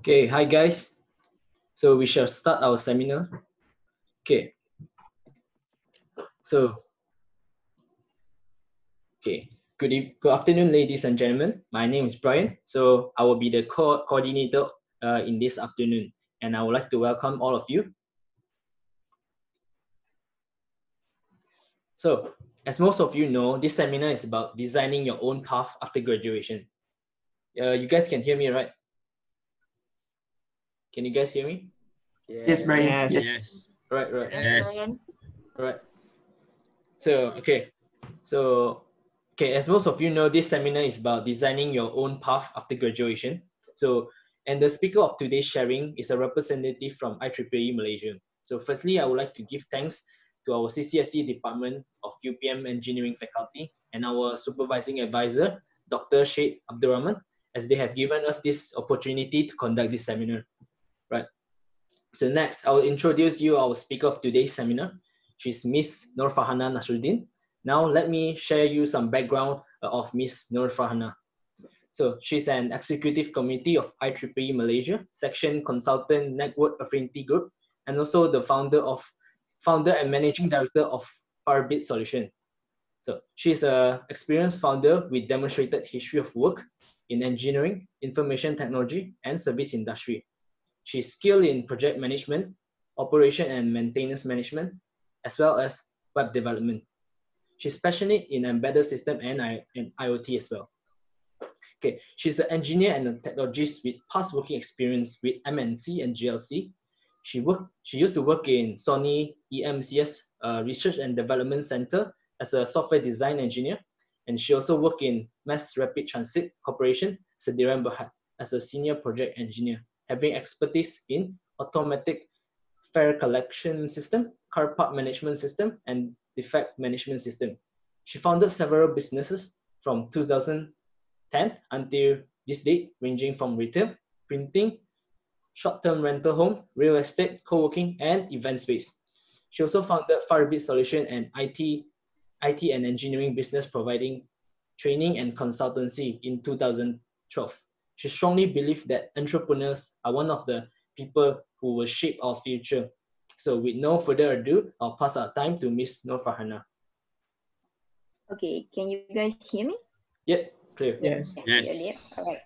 Okay, hi guys. So we shall start our seminar. Okay. So, good afternoon, ladies and gentlemen. My name is Brian. So I will be the coordinator in this afternoon, and I would like to welcome all of you. So, as most of you know, this seminar is about designing your own path after graduation. You guys can hear me, right? Can you guys hear me? Yes, Brian. Yes. Right. Yes. Right. So, as most of you know, this seminar is about designing your own path after graduation. So, and the speaker of today's sharing is a representative from IEEE Malaysia. So firstly, I would like to give thanks to our CCSE Department of UPM Engineering Faculty and our supervising advisor, Dr. Sheikh Abdul Rahman, as they have given us this opportunity to conduct this seminar. Right. So next, I will introduce you our speaker of today's seminar. She's Miss Nur Farhana Nasruddin. Now let me share you some background of Miss Nur Farhana. So she's an executive committee of IEEE Malaysia Section Consultant Network Affinity Group, and also the founder and managing director of Farbit Solution. So she's an experienced founder with demonstrated history of work in engineering, information technology, and service industry. She's skilled in project management, operation and maintenance management, as well as web development. She's passionate in embedded system and IoT as well. Okay, she's an engineer and a technologist with past working experience with MNC and GLC. She used to work in Sony EMCS Research and Development Center as a software design engineer, and she also worked in Mass Rapid Transit Corporation Sediran Berhad as a senior project engineer, having expertise in automatic fare collection system, car park management system, and defect management system. She founded several businesses from 2010 until this date, ranging from retail, printing, short-term rental home, real estate, co-working, and event space. She also founded Farbit Solution and IT and engineering business providing training and consultancy in 2012. She strongly believed that entrepreneurs are one of the people who will shape our future. So with no further ado, I'll pass our time to Miss Nur Farhana. Okay, can you guys hear me? Yep, clear. Yes. Yes. All right.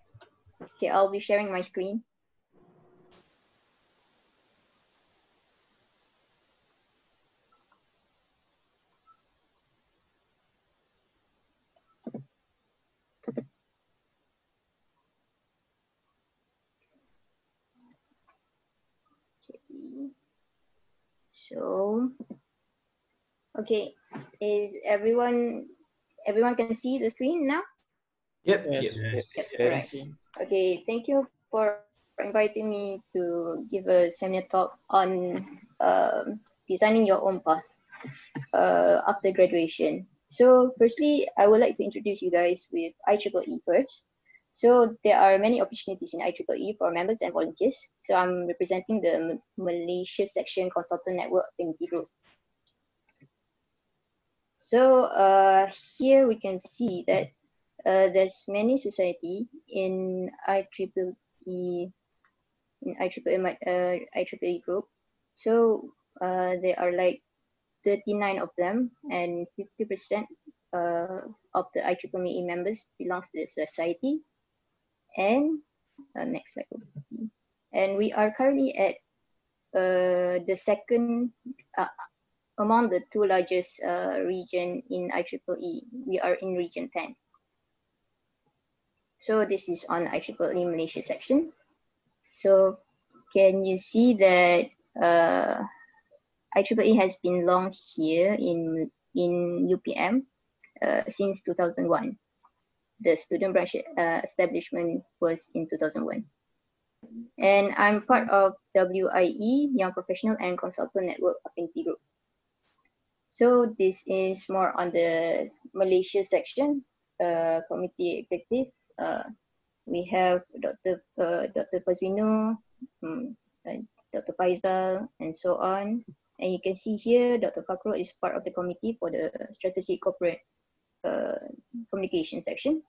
Okay, I'll be sharing my screen. So, okay, is everyone can see the screen now? Yep. Yes. Yep. Yep. Yes. All right. Okay, thank you for inviting me to give a seminar talk on designing your own path after graduation. So firstly, I would like to introduce you guys with IEEE first. So there are many opportunities in IEEE for members and volunteers. So I'm representing the Malaysia Section Consultant Network Affinity Group. So here we can see that there's many society in IEEE IEEE group. So there are like 39 of them, and 50% of the IEEE members belongs to the society. And next slide. And we are currently at the second among the two largest region in IEEE. We are in region 10. So this is on IEEE Malaysia section. So can you see that IEEE has been launched here in UPM since 2001. The student branch establishment was in 2001. And I'm part of WIE, Young Professional and Consultant Network Affinity Group. So this is more on the Malaysia section, committee executive. We have Dr. Fazwino, Dr. Faisal, and so on. And you can see here, Dr. Fakro is part of the committee for the strategic corporate communication section.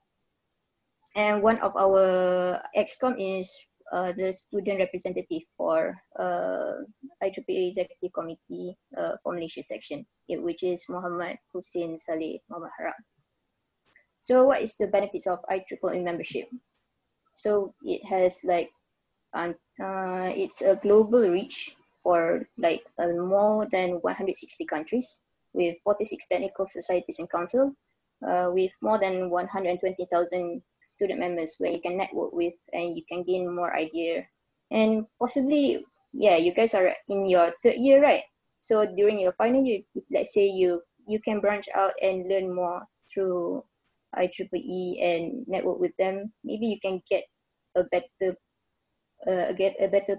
And one of our ExCom is the student representative for IEEE Executive Committee for Malaysia section, which is Muhammad Hussein Saleh Muhammad Haram. So what is the benefits of IEEE membership? So it has like, it's a global reach for like more than 160 countries with 46 technical societies and council with more than 120,000 student members where you can network with and you can gain more idea. And possibly, yeah, you guys are in your third year, right? So during your final year, let's say you can branch out and learn more through IEEE and network with them. Maybe you can get a better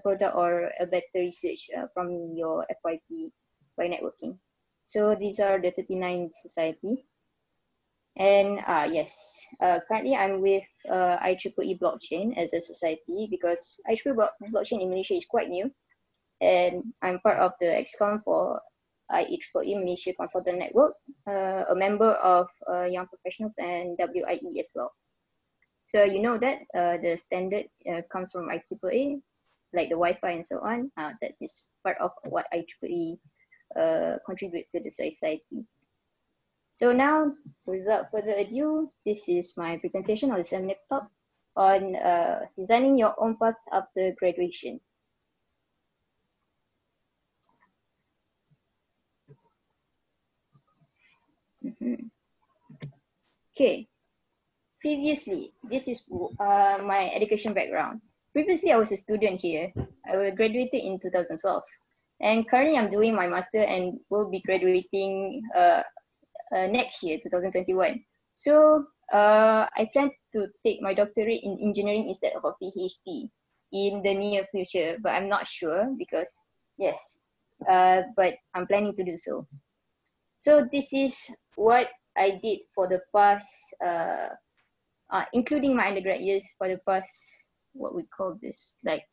product or a better research from your FYP by networking. So these are the 39 society. And yes, currently I'm with IEEE blockchain as a society because IEEE blockchain in Malaysia is quite new, and I'm part of the ExCom for IEEE Malaysia Consultant Network, a member of Young Professionals and WIE as well. So you know that the standard comes from IEEE, like the Wi-Fi and so on. That is part of what IEEE contribute to the society. So now, without further ado, this is my presentation on the seminar talk on designing your own path after graduation. Okay, previously, this is my education background. Previously, I was a student here. I graduated in 2012. And currently, I'm doing my master and will be graduating next year, 2021. So I plan to take my doctorate in engineering instead of a PhD in the near future, but I'm not sure because yes, but I'm planning to do so. So this is what I did for the past, including my undergrad years, for the past, what we call this, like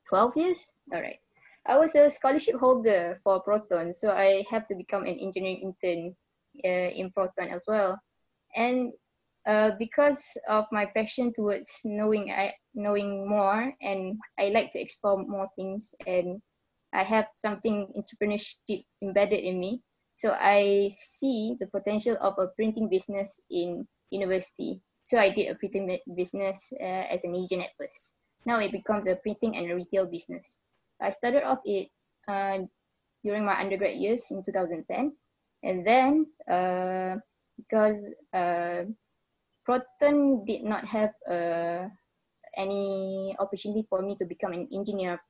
12 years? All right. I was a scholarship holder for Proton, so I have to become an engineering intern in Proton as well. And because of my passion towards knowing more, and I like to explore more things, and I have something entrepreneurship embedded in me. So I see the potential of a printing business in university. So I did a printing business as an agent at first. Now it becomes a printing and a retail business. I started off it during my undergrad years in 2010. And then because Proton did not have any opportunity for me to become an engineer of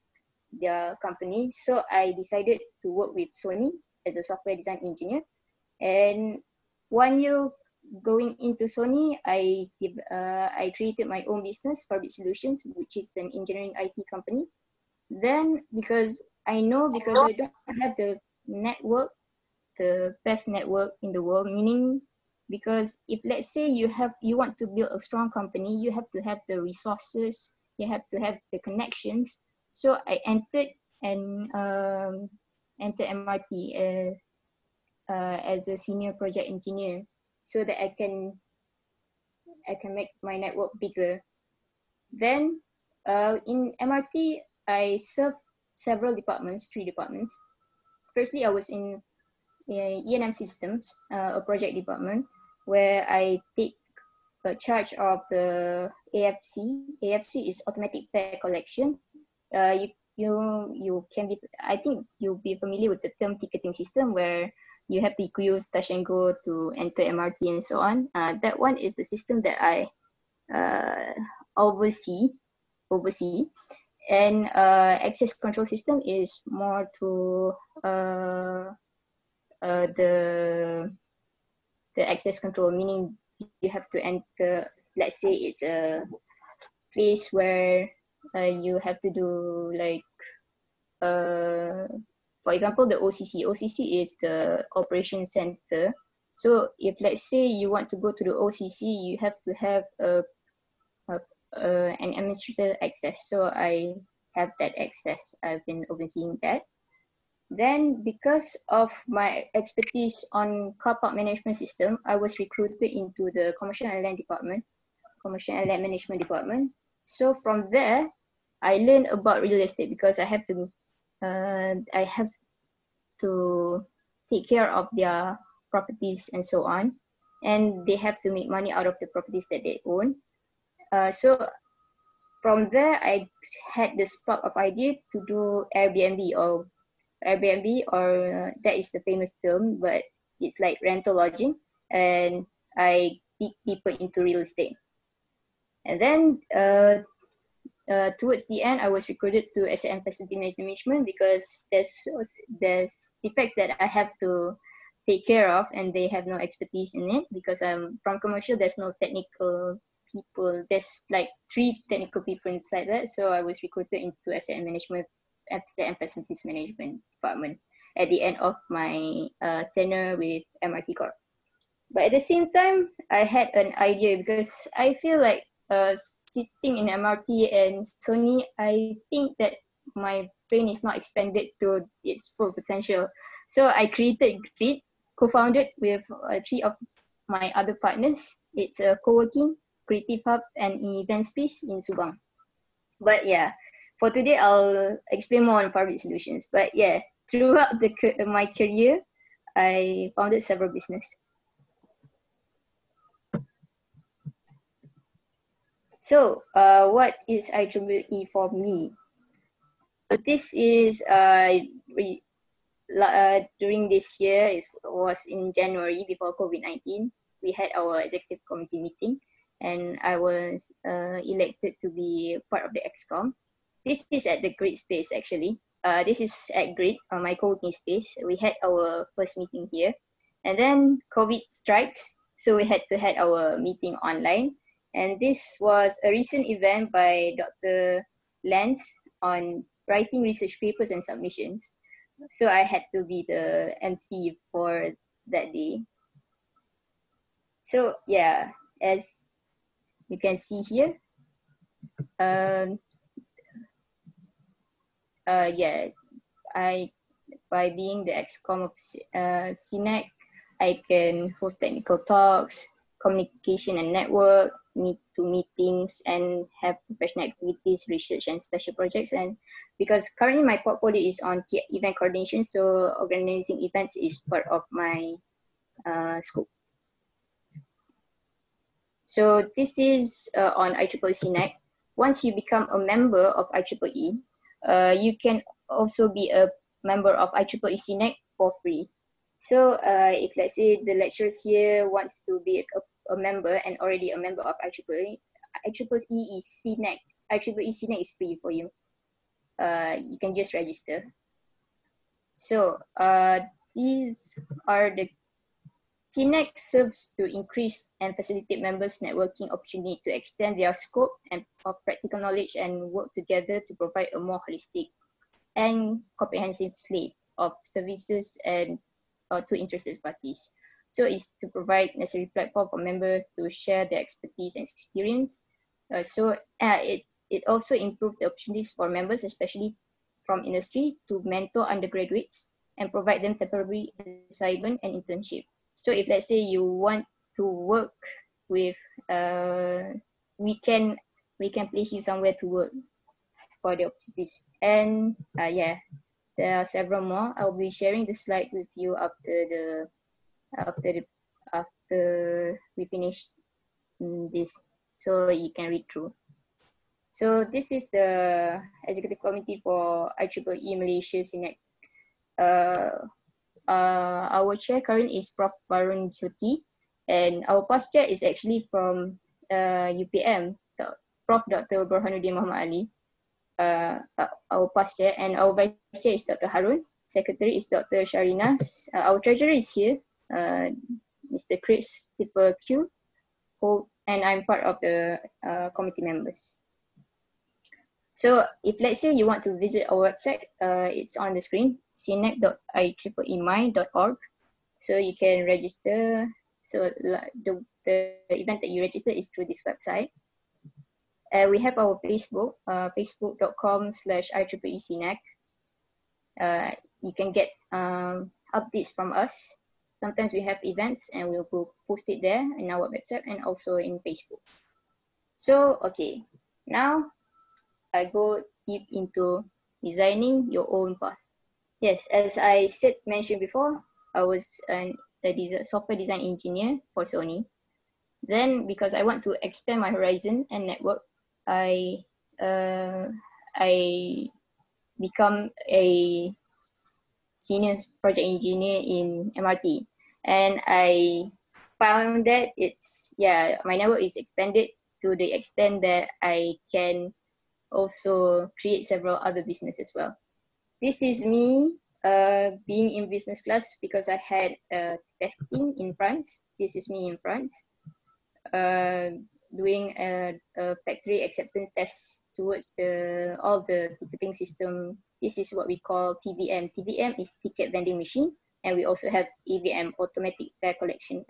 their company, so I decided to work with Sony as a software design engineer. And 1 year going into Sony, I created my own business, Rapid Solutions, which is an engineering IT company. Then because I don't have the network, the best network in the world, meaning because if let's say you want to build a strong company, you have to have the resources, you have to have the connections. So I entered MRT as a senior project engineer, so that I can make my network bigger. Then in MRT, I served several departments, 3 departments. Firstly, I was in E&M systems, a project department, where I take charge of the AFC. AFC is automatic fare collection. You can be, I think you'll be familiar with the term ticketing system, where you have PQs, touch and go to enter MRT and so on. That one is the system that I oversee. And access control system is more to the access control, meaning you have to enter, let's say it's a place where you have to do like for example the OCC is the operation center. So if let's say you want to go to the OCC, you have to have an administrator access. So I have that access. I've been overseeing that. Then because of my expertise on car park management system, I was recruited into the commercial and land management department. So from there, I learned about real estate because I have to take care of their properties and so on, and they have to make money out of the properties that they own. So from there, I had the spark of idea to do Airbnb, or that is the famous term, but it's like rental lodging, and I dig deeper into real estate. And then towards the end, I was recruited to SM facility management because there's defects that I have to take care of, and they have no expertise in it because I'm from commercial. There's no technical people. There's like 3 technical people inside that, so I was recruited into SM facilities management department at the end of my tenure with MRT Corp. But at the same time, I had an idea because I feel like sitting in MRT and Sony, I think that my brain is not expanded to its full potential. So I created Grid, co-founded with 3 of my other partners. It's a co-working, creative hub, and event space in Subang. But yeah, for today, I'll explain more on Rapid Solutions. But yeah, throughout my career, I founded several businesses. So, what is IEEE for me? This is during this year. It was in January before COVID-19. We had our executive committee meeting, and I was elected to be part of the ExCom. This is at the Grid space actually. This is at Grid, my co-working space. We had our first meeting here, and then COVID strikes. So we had to have our meeting online. And this was a recent event by Dr. Lance on writing research papers and submissions. So I had to be the MC for that day. So yeah, as you can see here, yeah, by being the ex-com of CNAG, I can host technical talks, communication and network, meet to meetings, and have professional activities, research, and special projects. And because currently my portfolio is on event coordination, so organizing events is part of my scope. So this is on IEEE CNAG. Once you become a member of IEEE, you can also be a member of IEEE CNAG for free. So if let's say the lecturers here wants to be a member and already a member of IEEE, IEEE is CNAG. IEEE CNAG is free for you. You can just register. So these are the CNAG serves to increase and facilitate members' networking opportunity to extend their scope and of practical knowledge and work together to provide a more holistic and comprehensive slate of services and to interested parties. So it's to provide necessary platform for members to share their expertise and experience. It also improves the opportunities for members, especially from industry, to mentor undergraduates and provide them temporary assignment and internship. So if let's say you want to work with, we can place you somewhere to work for the opportunities. And yeah, there are several more. I'll be sharing the slide with you after we finish this, so you can read through. So this is the executive committee for IEEE Malaysia CNAG. Our chair current is Prof. Varun Jyoti, and our past chair is actually from UPM, Prof. Dr. Burhanuddin Muhammad Ali, our past chair, and our vice chair is Dr. Harun. Secretary is Dr. Sharinas. Our treasurer is here, Mr. Christopher Q, and I'm part of the committee members. So if let's say you want to visit our website, it's on the screen, cnag.ieeemi.org. So you can register. So the event that you register is through this website. We have our Facebook, facebook.com/IEEE-CNAG. You can get updates from us. Sometimes we have events and we'll post it there in our website and also in Facebook. So, okay, now I go deep into designing your own path. Yes, as I mentioned before, I was a software design engineer for Sony. Then, because I want to expand my horizon and network, I become a senior project engineer in MRT, and I found that my network is expanded to the extent that I can also create several other businesses as well. This is me being in business class because I had testing in France. This is me in France doing a factory acceptance test towards all the ticketing system. This is what we call TVM. TVM is ticket vending machine, and we also have EVM, automatic fare collection,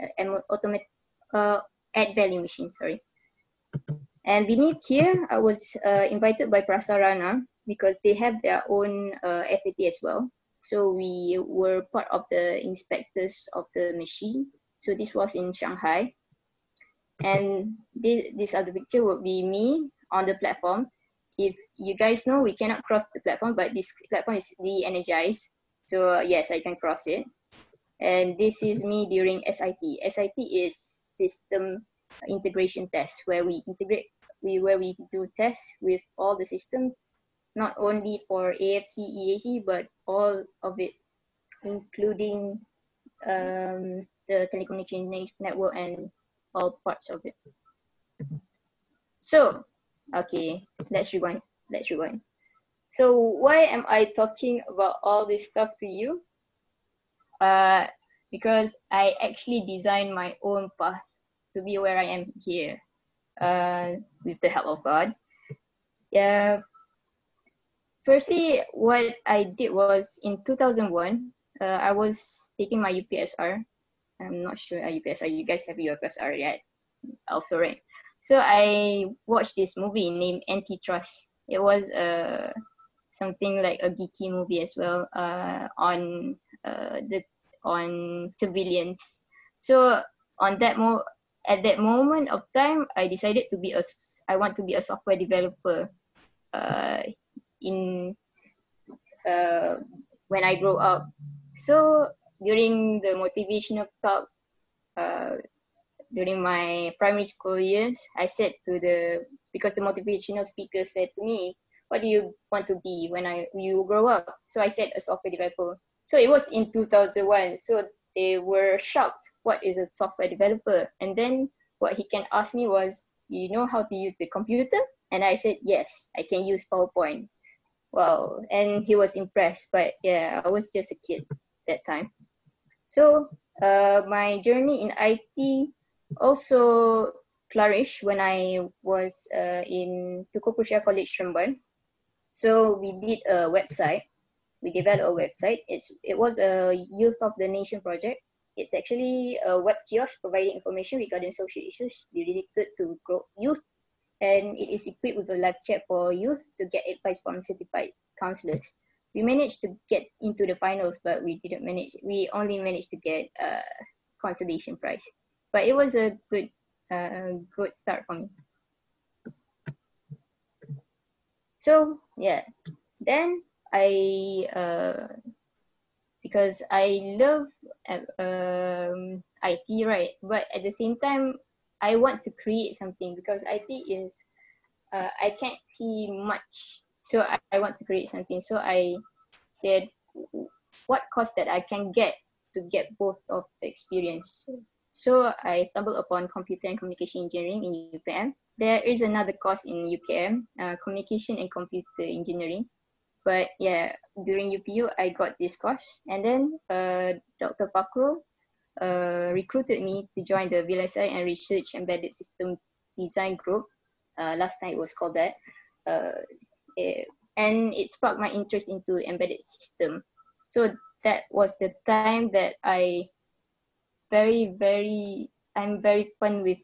automatic add value machine. Sorry. And beneath here, I was invited by Prasarana because they have their own FAT as well. So we were part of the inspectors of the machine. So this was in Shanghai. And this other picture would be me on the platform. If you guys know, we cannot cross the platform, but this platform is de-energized. So yes, I can cross it. And this is me during SIT. SIT is system integration test, where we do tests with all the systems, not only for AFC, EAC, but all of it, including the telecommunication network and all parts of it. So, okay, let's rewind. So why am I talking about all this stuff to you? because I actually designed my own path to be where I am here, with the help of God. Yeah. Firstly, what I did was in 2001, I was taking my UPSR. I'm not sure UPSR. You guys have UPSR yet? Also, right? So I watched this movie named Antitrust. It was something like a geeky movie as well, on surveillance. So on that at that moment of time, I decided I want to be a software developer. Uh, in when I grow up. So during the motivational talk, uh, during my primary school years, I said because the motivational speaker said to me, "What do you want to be when you grow up?" So I said a software developer. So it was in 2001. So they were shocked. What is a software developer? And then what he can ask me was, "You know how to use the computer?" And I said, "Yes, I can use PowerPoint." Wow, and he was impressed. But yeah, I was just a kid that time. So my journey in IT also flourished when I was in Tuku Prussia College Seremban. So we did a website. We developed a website. It was a Youth of the Nation project. It's actually a web kiosk providing information regarding social issues related to youth, and it is equipped with a live chat for youth to get advice from certified counselors. We managed to get into the finals, but we only managed to get a consolation prize. But it was a good start for me. So yeah, then because I love IT, right? But at the same time, I want to create something because IT is I can't see much, so I want to create something. So I said, what course that I can get to get both of the experience. So I stumbled upon computer and communication engineering in UPM. There is another course in UKM, communication and computer engineering. But yeah, during UPU, I got this course. And then Dr. Pakro recruited me to join the VLSI and Research Embedded System Design Group. Last time it was called that. And it sparked my interest into embedded system. So that was the time that I'm very fun with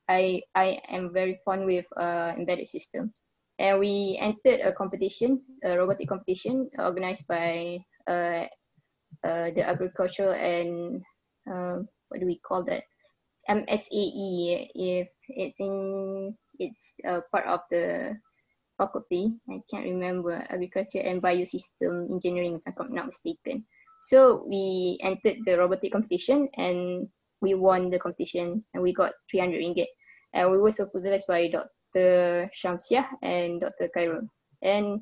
I am very fond with embedded system. And we entered a competition, a robotic competition organized by the agricultural and what do we call that? MSAE. If it's part of the faculty. I can't remember, agriculture and biosystem engineering, if I'm not mistaken. So we entered the robotic competition and we won the competition and we got 300 ringgit. And we were supervised by Dr. Shamsiah and Dr. Khairul and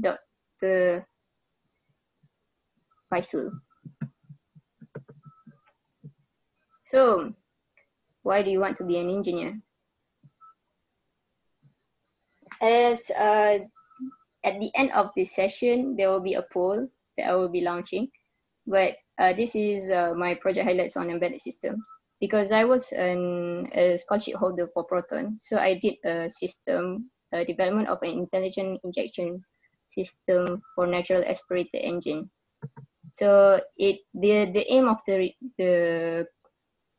Dr. Faisal. So why do you want to be an engineer? As at the end of this session, there will be a poll that I will be launching. But this is my project highlights on embedded system. Because I was a scholarship holder for Proton, so I did a system development of an intelligent injection system for natural aspirated engine. So the aim of the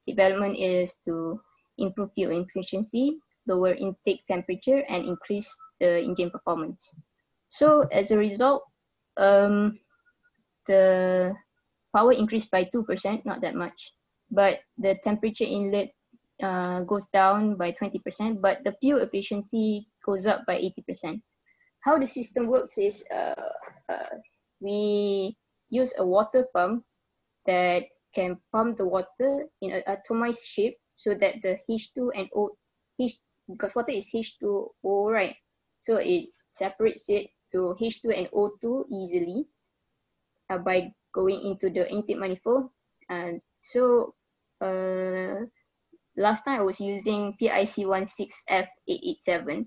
development is to improve fuel efficiency, lower intake temperature, and increase the engine performance. So as a result, the power increased by 2%, not that much, but the temperature inlet goes down by 20%, but the fuel efficiency goes up by 80%. How the system works is we use a water pump that can pump the water in an atomized shape so that the H2 and O, because water is H2O, right? So it separates it to H2 and O2 easily by going into the intake manifold. And so last time I was using PIC16F887.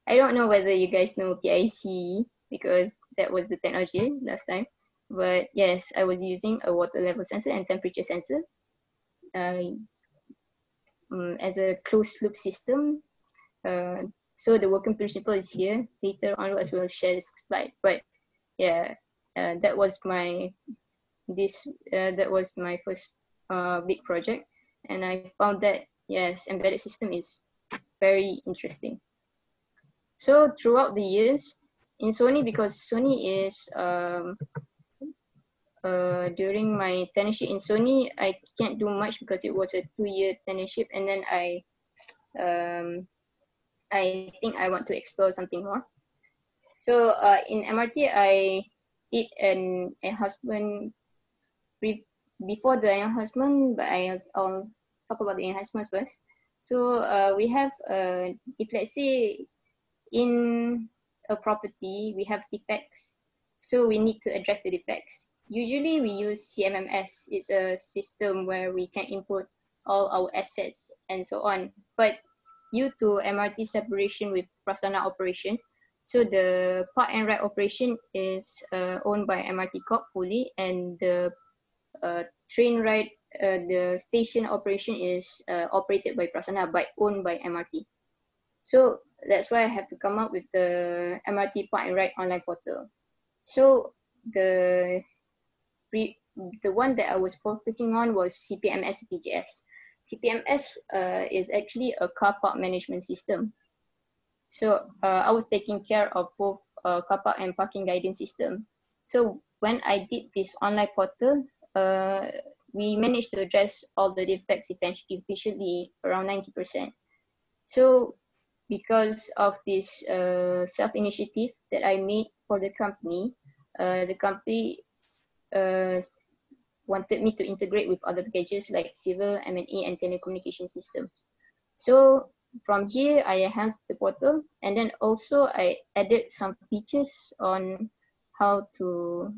I don't know whether you guys know PIC because that was the technology last time. But yes, I was using a water level sensor and temperature sensor as a closed loop system. So the working principle is here. Later on, as we'll share this slide. But yeah, that was my first big project, and I found that yes, embedded system is very interesting. So throughout the years in Sony, because Sony is during my tenureship in Sony, I can't do much because it was a 2-year tenureship, and then I think I want to explore something more. So in MRT, I did an enhancement before the enhancement, but I'll talk about the enhancements first. So we have, if let's say in a property, we have defects. So we need to address the defects. Usually we use CMMS. It's a system where we can input all our assets and so on. But due to MRT separation with Prasarana operation, so the park and ride operation is owned by MRT Corp fully, and the train ride, the station operation is operated by Prasarana, but owned by MRT. So that's why I have to come up with the MRT Park and Ride online portal. So the one that I was focusing on was CPMS PGS. CPMS is actually a car park management system. So I was taking care of both car park and parking guidance system. So when I did this online portal, we managed to address all the defects efficiently, around 90%. So because of this self-initiative that I made for the company wanted me to integrate with other packages like civil, M&E, and telecommunication systems. So from here, I enhanced the portal, and then also I added some features on how to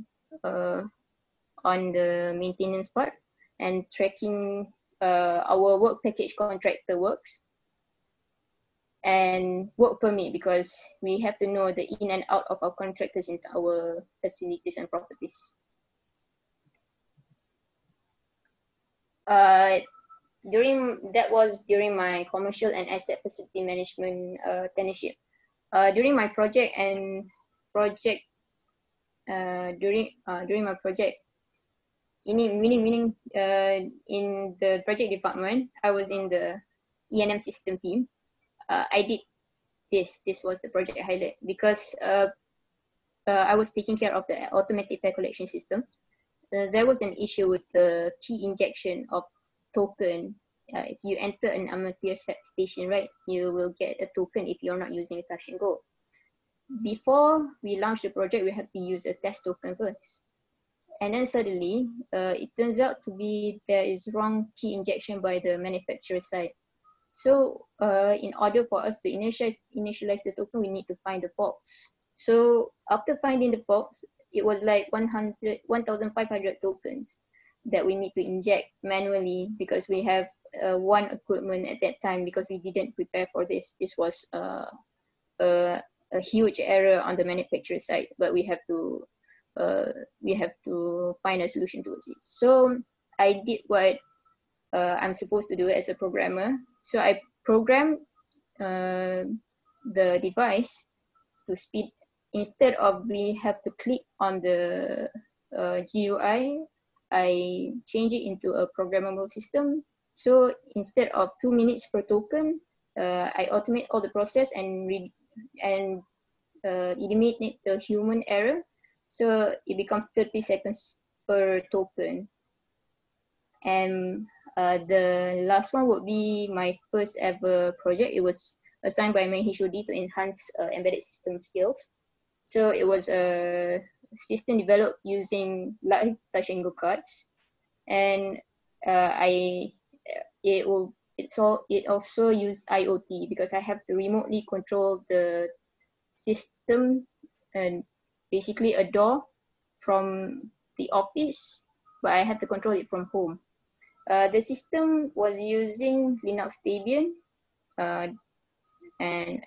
on the maintenance part and tracking our work package contractor works and work permit, because we have to know the in and out of our contractors into our facilities and properties. That was during my commercial and asset facility management tenureship. During my project during my project, meaning in the project department, I was in the E&M system team. I did this was the project highlight, because I was taking care of the automatic fare collection system. There was an issue with the key injection of token. If you enter an MRT station, right, you will get a token if you're not using a touch and go. Before we launch the project, we have to use a test token first. And then suddenly, it turns out to be there is wrong key injection by the manufacturer side. So in order for us to initialize the token, we need to find the faults. So after finding the faults, it was like 1,500 tokens that we need to inject manually, because we have one equipment at that time, because we didn't prepare for this. This was a huge error on the manufacturer side, but we have to find a solution towards it. So I did what I'm supposed to do as a programmer. So I programmed the device to speed. Instead of we have to click on the GUI, I change it into a programmable system. So instead of 2 minutes per token, I automate all the process and eliminate the human error. So it becomes 30 seconds per token. And the last one would be my first ever project. It was assigned by my HOD to enhance embedded system skills. So it was a system developed using live touch and go cards, and it also used IoT, because I have to remotely control the system, and basically a door from the office, but I have to control it from home. The system was using Linux Debian and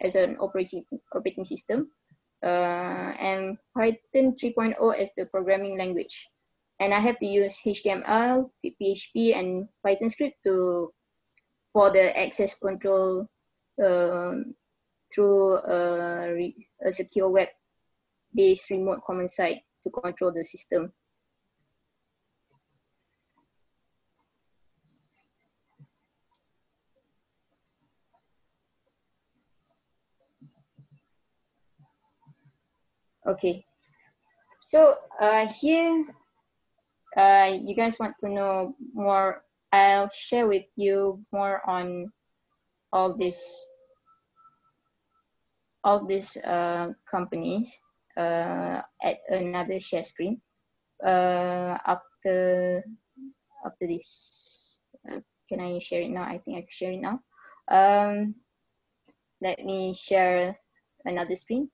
as an operating system. and Python 3.0 as the programming language. And I have to use HTML, PHP, and Python script for the access control through a secure web-based remote command site to control the system. Okay, so here you guys want to know more. I'll share with you more on all these companies at another share screen after this. Can I share it now? I think I can share it now. Let me share another screen.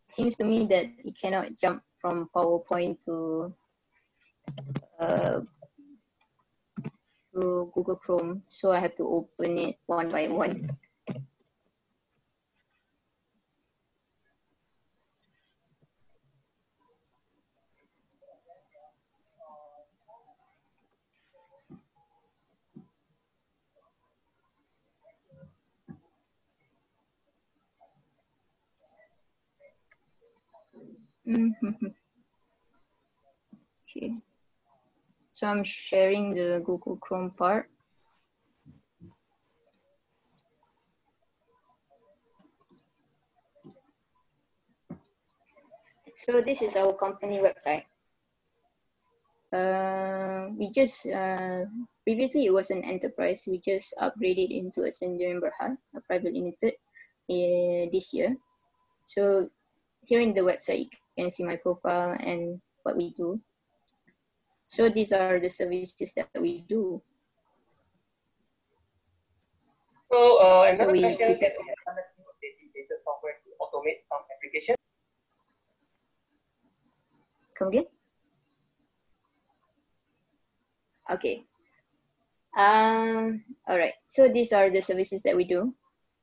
Seems to me that it cannot jump from PowerPoint to Google Chrome, so I have to open it one by one. Okay, so I'm sharing the Google Chrome part. So this is our company website. We just previously it was an enterprise. We just upgraded into a Sendirian Berhad, a private limited, this year. So here in the website, you can see my profile and what we do. So these are the services that we do. So another question is that dedicated software to automate some applications. Come again? Okay. All right. So these are the services that we do.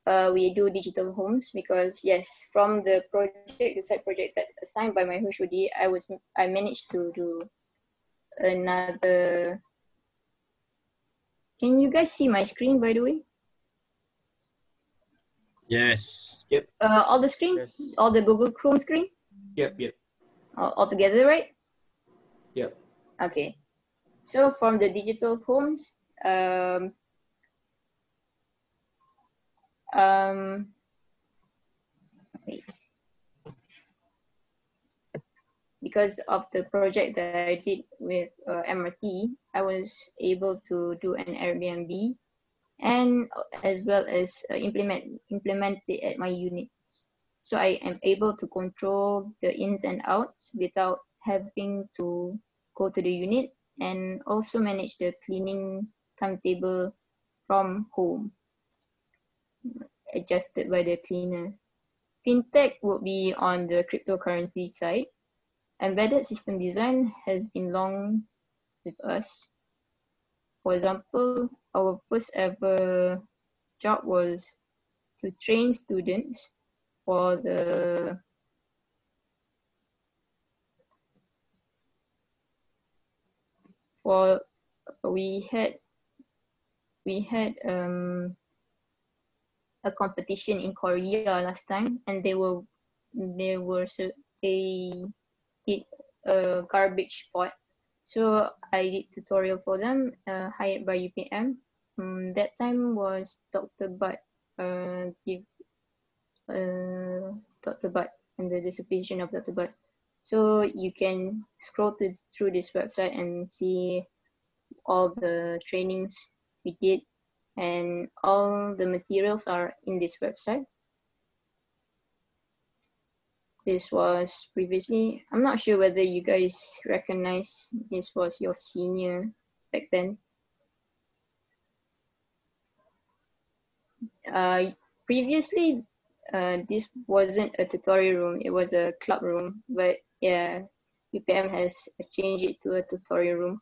We do digital homes because yes, from the project, the side project that assigned by my HOD, I managed to do another. Can you guys see my screen, by the way? Yes. Yep. All the screen, Yes. all the Google Chrome screen. Yep. Yep. All together, right? Yep. Okay. So from the digital homes, wait. Because of the project that I did with MRT, I was able to do an Airbnb and as well as implement it at my units. So I am able to control the ins and outs without having to go to the unit, and also manage the cleaning timetable from home, adjusted by the cleaner. Fintech would be on the cryptocurrency side. Embedded system design has been long with us. For example, our first ever job was to train students for the we had a competition in Korea last time, and they did a garbage spot. So I did tutorial for them, hired by UPM. That time was Dr. Butt, Dr. Butt, under the supervision of Dr. Butt. So you can scroll through this website and see all the trainings we did, and all the materials are in this website. This was previously, I'm not sure whether you guys recognize this was your senior back then. Previously, this wasn't a tutorial room, it was a club room, but yeah, UPM has changed it to a tutorial room.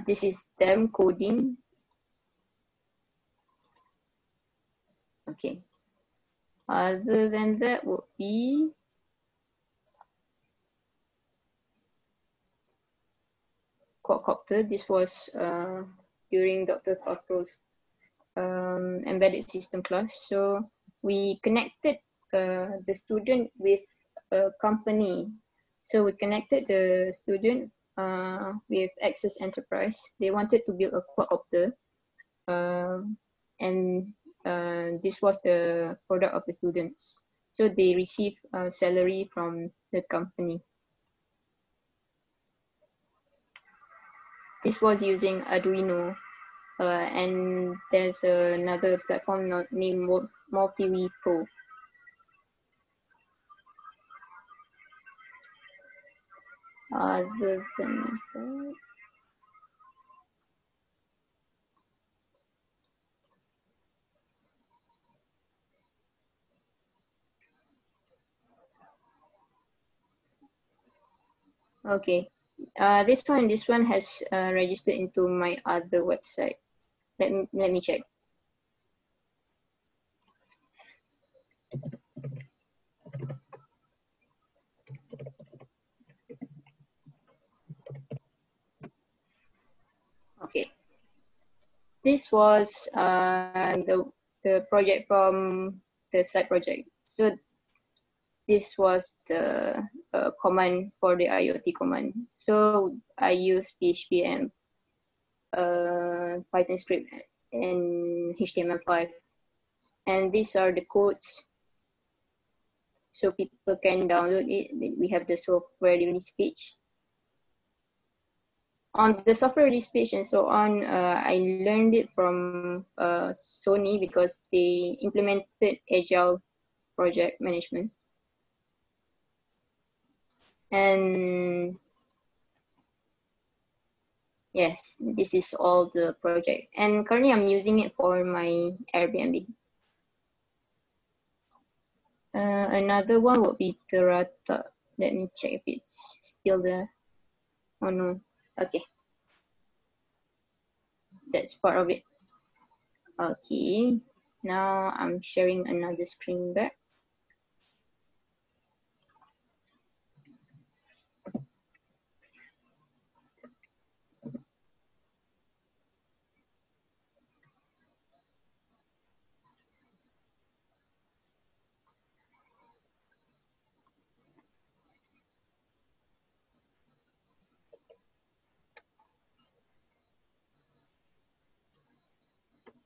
This is them coding. Okay. Other than that would be quadcopter. This was during Dr. Corporal's embedded system class. So we connected the student with a company. So we connected the student with Access Enterprise. They wanted to build a quadcopter, and this was the product of the students. So they receive salary from the company. This was using Arduino, and there's another platform named MultiWii Pro. Other than that, okay. This one has registered into my other website. Let me check. Okay. This was the project from the side project. So this was the command for the IoT command. So I use PHP and Python script and HTML5. And these are the codes, so people can download it. We have the software release page. On the software release page and so on, I learned it from Sony because they implemented Agile project management. And yes, this is all the project. And currently I'm using it for my Airbnb. Another one would be Terata. Let me check if it's still there. Oh no, okay. That's part of it. Okay, now I'm sharing another screen back.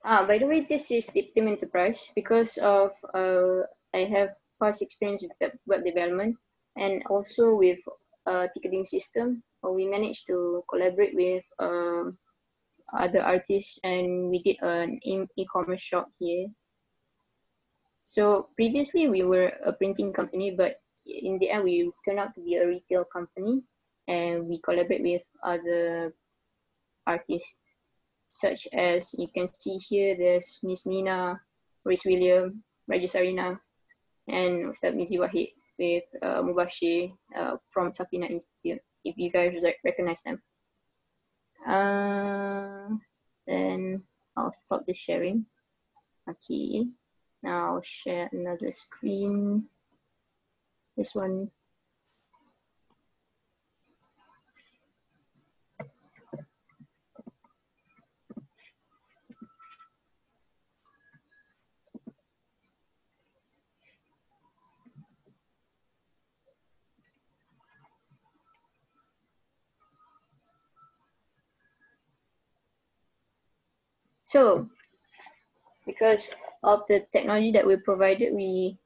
By the way, this is Deep Team Enterprise because of I have past experience with web development and also with ticketing system. We managed to collaborate with other artists and we did an e-commerce shop here. So previously we were a printing company, but in the end we turned out to be a retail company and we collaborate with other artists, such as you can see here, there's Miss Nina, Maurice William, Raja Sarina, and Ustaz Mizi Wahid with Mubashir from Safina Institute, if you guys recognize them. Then I'll stop the sharing. Okay, now I'll share another screen. This one. So, because of the technology that we provided, we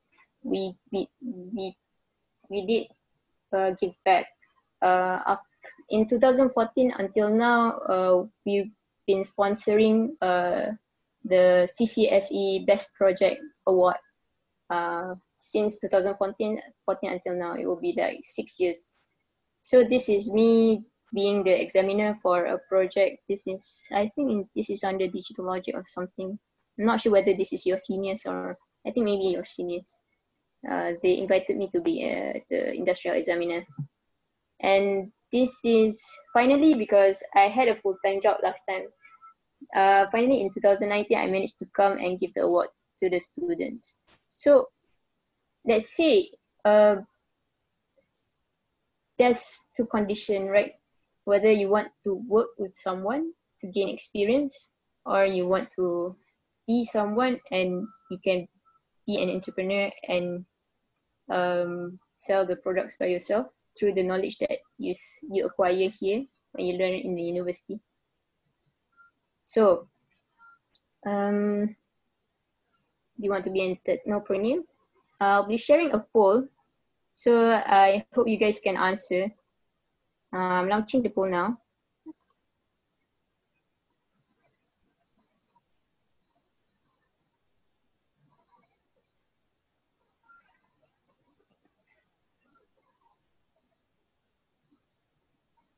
did give back. In 2014 until now, we've been sponsoring the CCSE Best Project Award. Since 2014 until now, it will be like 6 years. So this is me being the examiner for a project. This is, I think this is under Digital Logic or something. I'm not sure whether this is your seniors or I think maybe your seniors. They invited me to be the industrial examiner. And this is finally, because I had a full-time job last time. Finally in 2019, I managed to come and give the award to the students. So let's say there's two conditions, right? Whether you want to work with someone to gain experience, or you want to be someone and you can be an entrepreneur and sell the products by yourself through the knowledge that you acquire here when you learn it in the university. So, do you want to be an entrepreneur? I'll be sharing a poll, so I hope you guys can answer. I'm launching the poll now.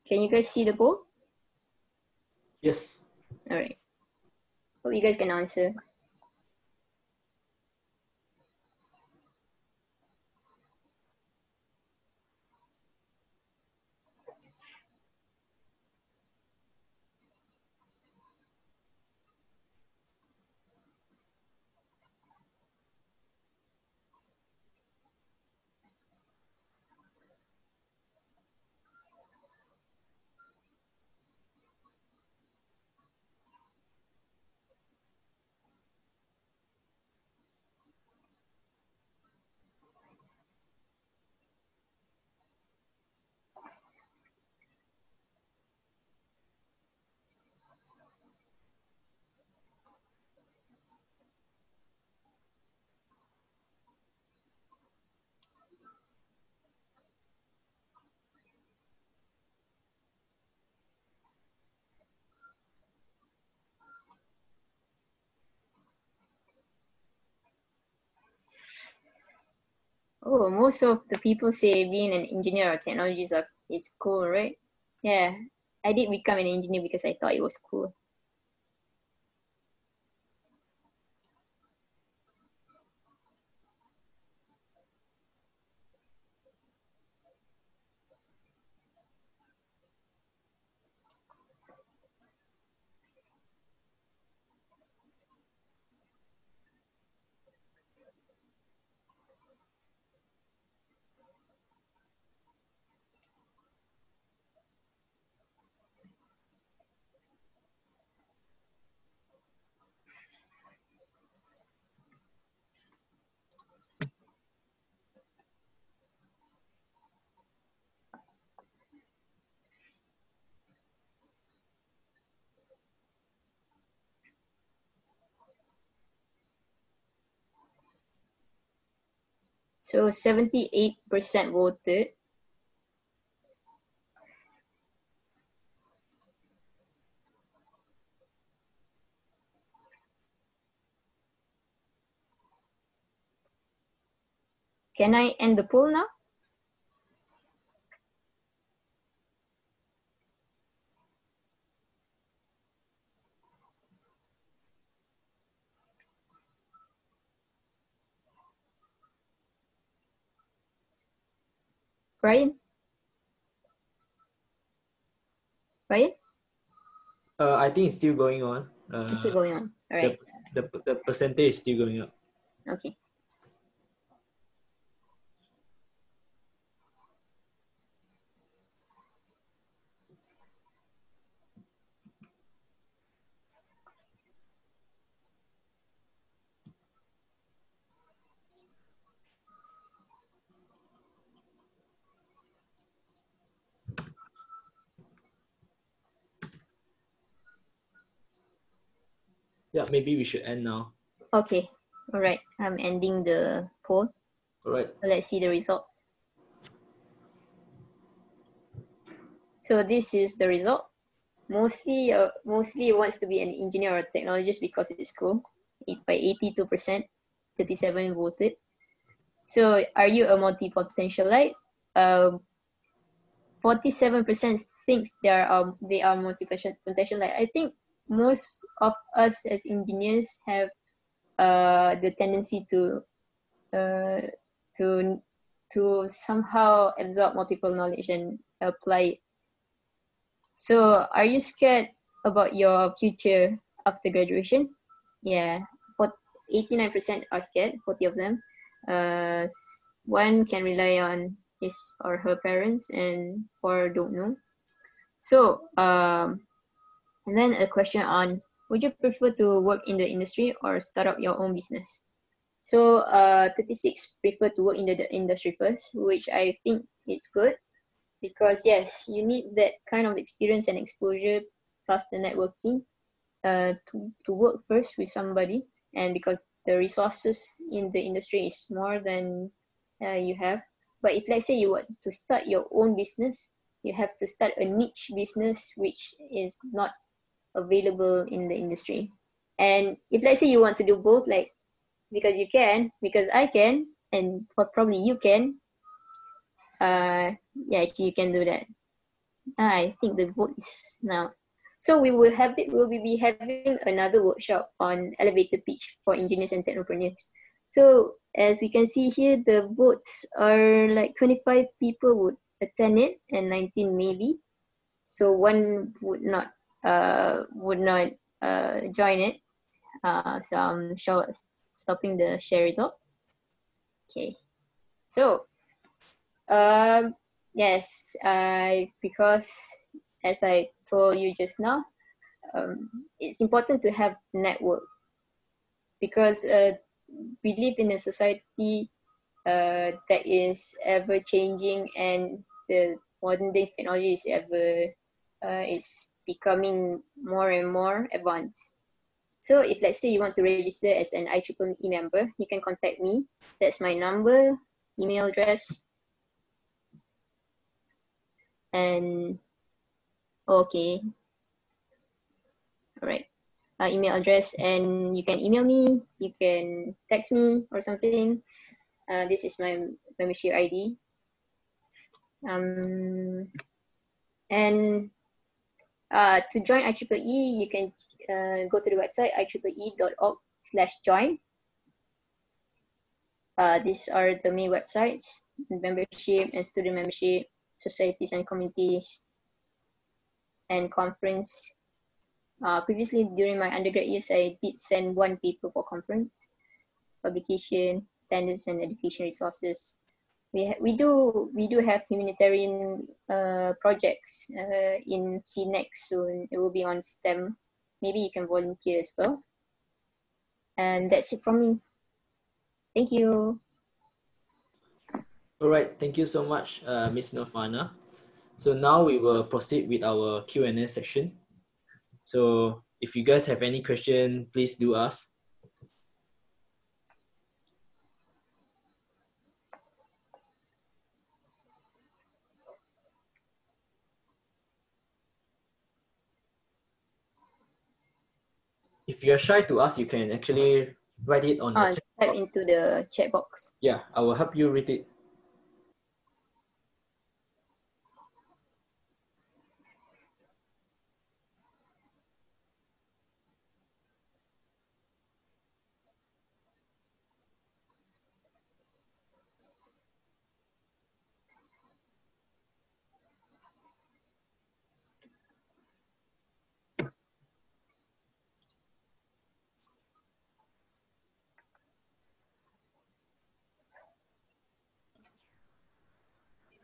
Can you guys see the poll? Yes. All right. Hope you guys can answer. Oh, most of the people say being an engineer or technologist is cool, right? Yeah, I did become an engineer because I thought it was cool. So 78% voted. Can I end the poll now? Brian? Brian? I think it's still going on. It's still going on. All right. The percentage is still going up. Okay. Yeah, maybe we should end now. Okay. All right. I'm ending the poll. All right. So let's see the result. So this is the result. Mostly wants to be an engineer or technologist because it's cool. By 82%, 37 voted. So are you a multi-potentialite? 47% thinks they are multi-potentialite. I think most of us as engineers have the tendency to to somehow absorb multiple knowledge and apply it So are you scared about your future after graduation? Yeah, 89% are scared, 40 of them. One can rely on his or her parents and 4 don't know. So, and then a question on, would you prefer to work in the industry or start up your own business? So 36 prefer to work in the industry first, which I think is good because yes, you need that kind of experience and exposure plus the networking to work first with somebody, and because the resources in the industry is more than you have. But if let's say you want to start your own business, you have to start a niche business which is not available in the industry. And if let's say you want to do both, like because you can, because I can, and probably you can, yes, you can do that. I think the vote is now. So we'll be having another workshop on elevator pitch for engineers and technopreneurs. So as we can see here, the votes are like 25 people would attend it and 19 maybe. So one would not join it. So I'm stopping the share result. Okay. So yes, because as I told you just now, it's important to have network because we live in a society that is ever changing, and the modern days technology is becoming more and more advanced. So if let's say you want to register as an IEEE member, you can contact me. That's my number, email address, and okay, all right. Email address, and you can email me, you can text me or something. This is my membership ID. And to join IEEE, you can go to the website ieee.org/join. These are the main websites: membership and student membership, societies and communities, and conference. Previously, during my undergrad years, I did send 1 paper for conference, publication, standards and education resources. We do have humanitarian projects in CNAG soon. It will be on STEM. Maybe you can volunteer as well. And that's it from me. Thank you. All right, thank you so much, Ms. Nirvana. So now we will proceed with our Q&A section. So if you guys have any question, please do ask. If you're shy to ask, you can actually write it on the chat Type box. into the chat box. Yeah, I will help you read it.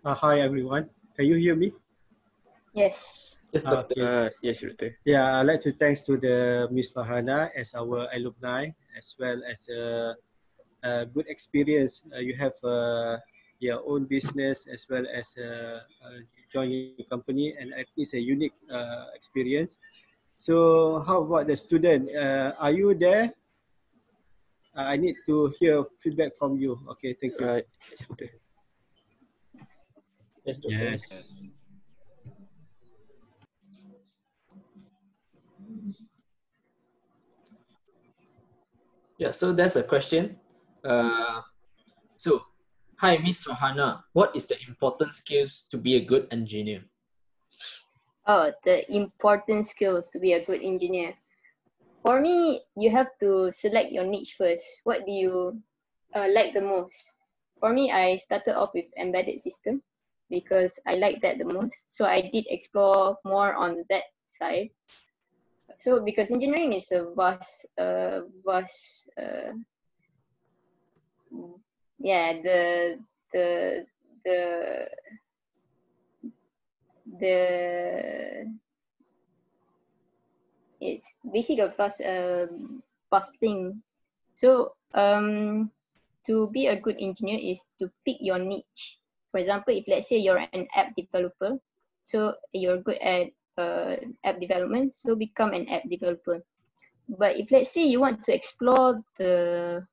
Hi everyone, can you hear me? Yes. Yes, Doctor. Okay. Yes, Doctor. Yeah, I'd like to thanks to the Miss Farhana as our alumni, as well as a good experience. You have your own business as well as joining a company, and at least a unique experience. So how about the student? Are you there? I need to hear feedback from you. Okay, thank you. Yes, Doctor. Yes, Doctor. Yes. Yeah, so that's a question. So, hi, Miss Farhana. What is the important skills to be a good engineer? Oh, the important skills to be a good engineer. For me, you have to select your niche first. What do you like the most? For me, I started off with embedded system because I like that the most. So I did explore more on that side. So because engineering is a yeah, the it's basic of vast thing. So to be a good engineer is to pick your niche. For example, if let's say you're an app developer, so you're good at app development, so become an app developer. But if let's say you want to explore the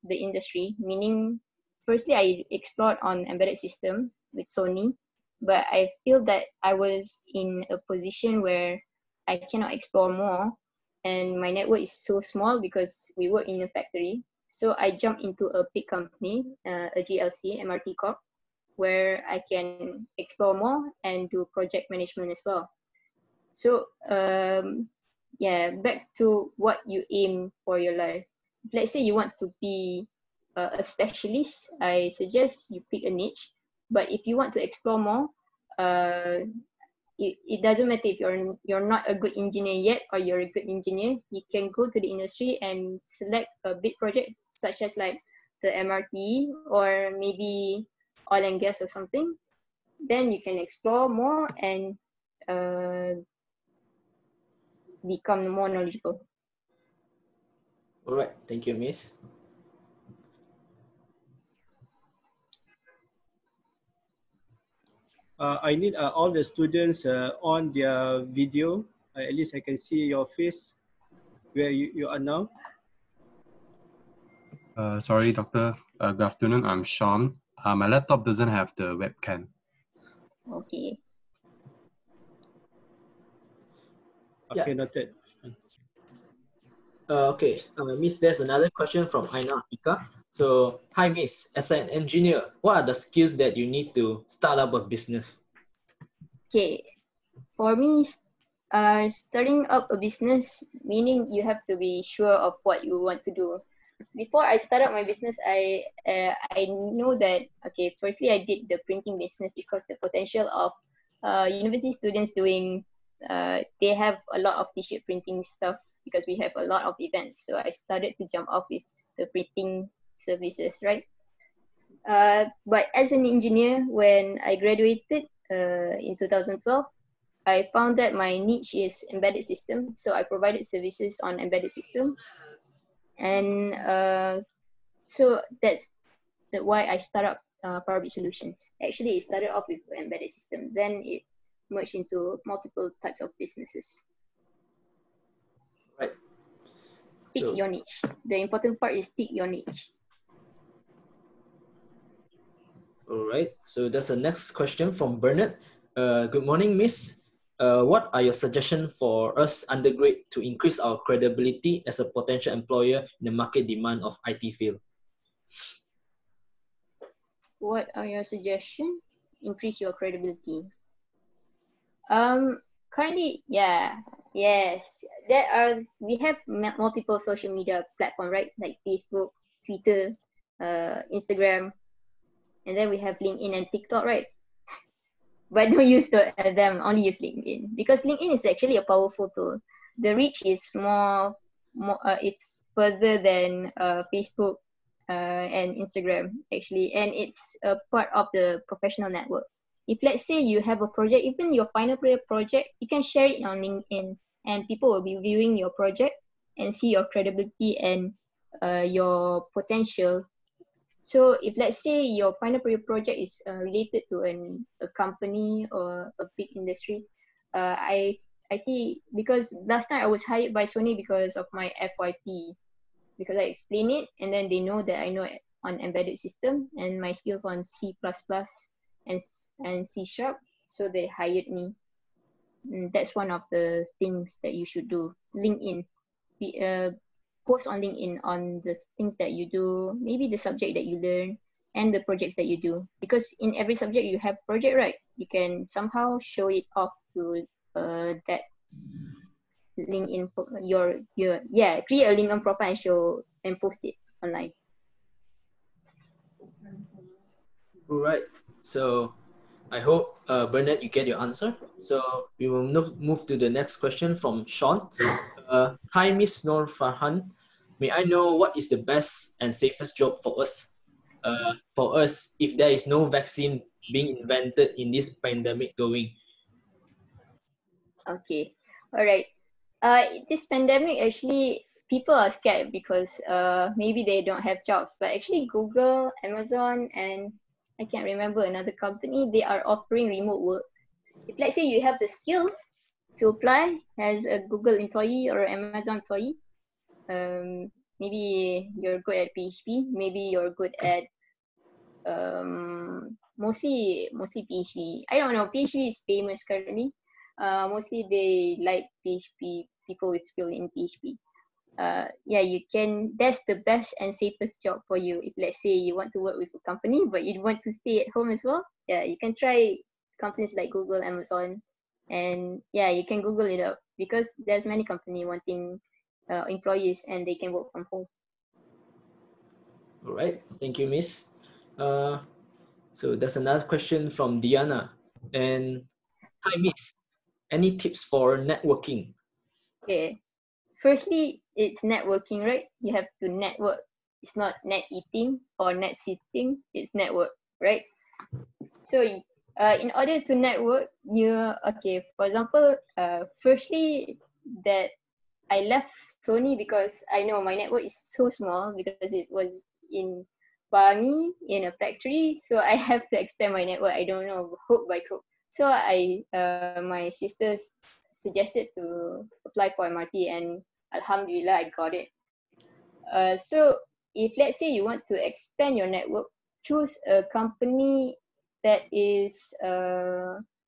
industry, meaning firstly I explored on embedded system with Sony, but I feel that I was in a position where I cannot explore more, and my network is so small because we work in a factory. So I jumped into a big company, a GLC, MRT Corp, where I can explore more and do project management as well. So yeah, back to what you aim for your life. Let's say you want to be a specialist, I suggest you pick a niche. But if you want to explore more, it doesn't matter if you're not a good engineer yet or you're a good engineer. You can go to the industry and select a big project such as like the MRT or maybe oil and gas or something. Then you can explore more and become more knowledgeable. All right, thank you, Miss. I need all the students on their video. At least I can see your face where you are now. Sorry, Doctor. Good afternoon. I'm Sean. My laptop doesn't have the webcam. Okay. Okay, Yeah. noted. Okay, Miss, there's another question from Aina Afika. So, hi, Miss. As an engineer, what are the skills that you need to start up a business? Okay. For me, starting up a business, meaning you have to be sure of what you want to do. Before I start up my business, I know that, okay, firstly, I did the printing business because the potential of university students doing, they have a lot of t-shirt printing stuff because we have a lot of events. So I started to jump off with the printing services, right? But as an engineer, when I graduated in 2012, I found that my niche is embedded system. So I provided services on embedded system. And so that's why I started up Powerbit Solutions. Actually, it started off with embedded system. Then it merged into multiple types of businesses. Right. Pick your niche. The important part is pick your niche. All right. So there's a next question from Bernard. Good morning, Miss. What are your suggestions for us undergrad to increase our credibility as a potential employer in the market demand of IT field? What are your suggestions? Increase your credibility. Currently, yes, we have multiple social media platforms, right? Like Facebook, Twitter, Instagram, and then we have LinkedIn and TikTok, right? But don't use them, only use LinkedIn, because LinkedIn is actually a powerful tool. The reach is more it's further than Facebook and Instagram actually, and it's a part of the professional network. If let's say you have a project, even your final project, you can share it on LinkedIn, and people will be viewing your project and see your credibility and your potential. So if let's say your final project is related to a company or a big industry, I see, because last time I was hired by Sony because of my FYP, because I explain it and then they know that I know on embedded system and my skills on C++ and C#, so they hired me. And that's one of the things that you should do. LinkedIn. Post on LinkedIn on the things that you do, maybe the subject that you learn and the projects that you do. Because in every subject you have project, right? You can somehow show it off to that LinkedIn, create a LinkedIn profile and show and post it online. All right. So I hope, Bernard, you get your answer. So we will move to the next question from Sean. Hi, Miss Noor Farhan. May I know what is the best and safest job for us? If there is no vaccine being invented in this pandemic going. Okay, all right. This pandemic, actually, people are scared because maybe they don't have jobs. But actually, Google, Amazon, and I can't remember another company, they are offering remote work. If let's say you have the skill to apply as a Google employee or Amazon employee, maybe you're good at PHP, maybe you're good at mostly PHP. I don't know, PHP is famous currently. Mostly they like PHP, people with skill in PHP. Yeah, you can, that's the best and safest job for you. If let's say you want to work with a company but you want to stay at home as well, yeah, you can try companies like Google, Amazon, and yeah, you can Google it up because there's many company wanting employees and they can work from home. All right, thank you, Miss. So there's another question from Diana. And hi, Miss. Any tips for networking? Okay, firstly, it's networking, right? You have to network. It's not net eating or net sitting, it's network, right? So in order to network, okay, for example, firstly, that I left Sony because I know my network is so small because it was in Bangi in a factory. So I have to expand my network. I don't know, hook by crook. So my sisters suggested to apply for MRT, and Alhamdulillah, I got it. So if let's say you want to expand your network, choose a company that is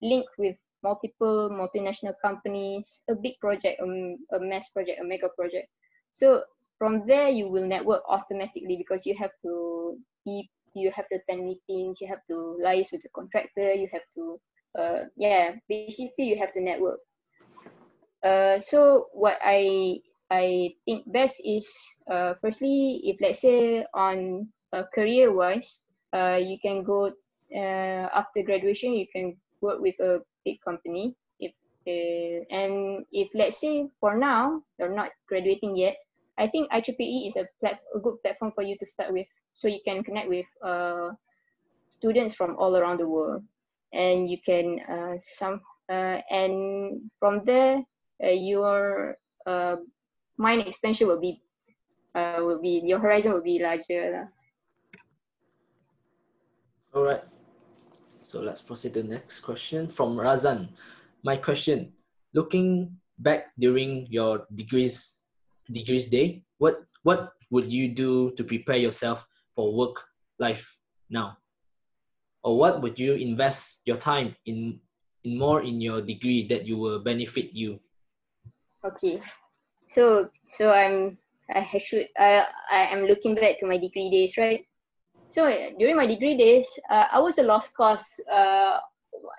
linked with multiple multinational companies, a big project, a mass project, a mega project. So from there you will network automatically because you have to attend meetings, you have to liaise with the contractor, you have to basically you have to network. So what I think best is firstly, if let's say on career wise, you can go after graduation, you can work with a big company. And if let's say for now you're not graduating yet, I think IEEE is a good platform for you to start with, so you can connect with students from all around the world, and you can and from there your mind expansion will be your horizon will be larger. All right. So let's proceed to the next question from Razan. My question, looking back during your degrees day, what would you do to prepare yourself for work life now? Or what would you invest your time in more in your degree that you will benefit you? Okay, so I am looking back to my degree days, right? So during my degree days, I was a lost cause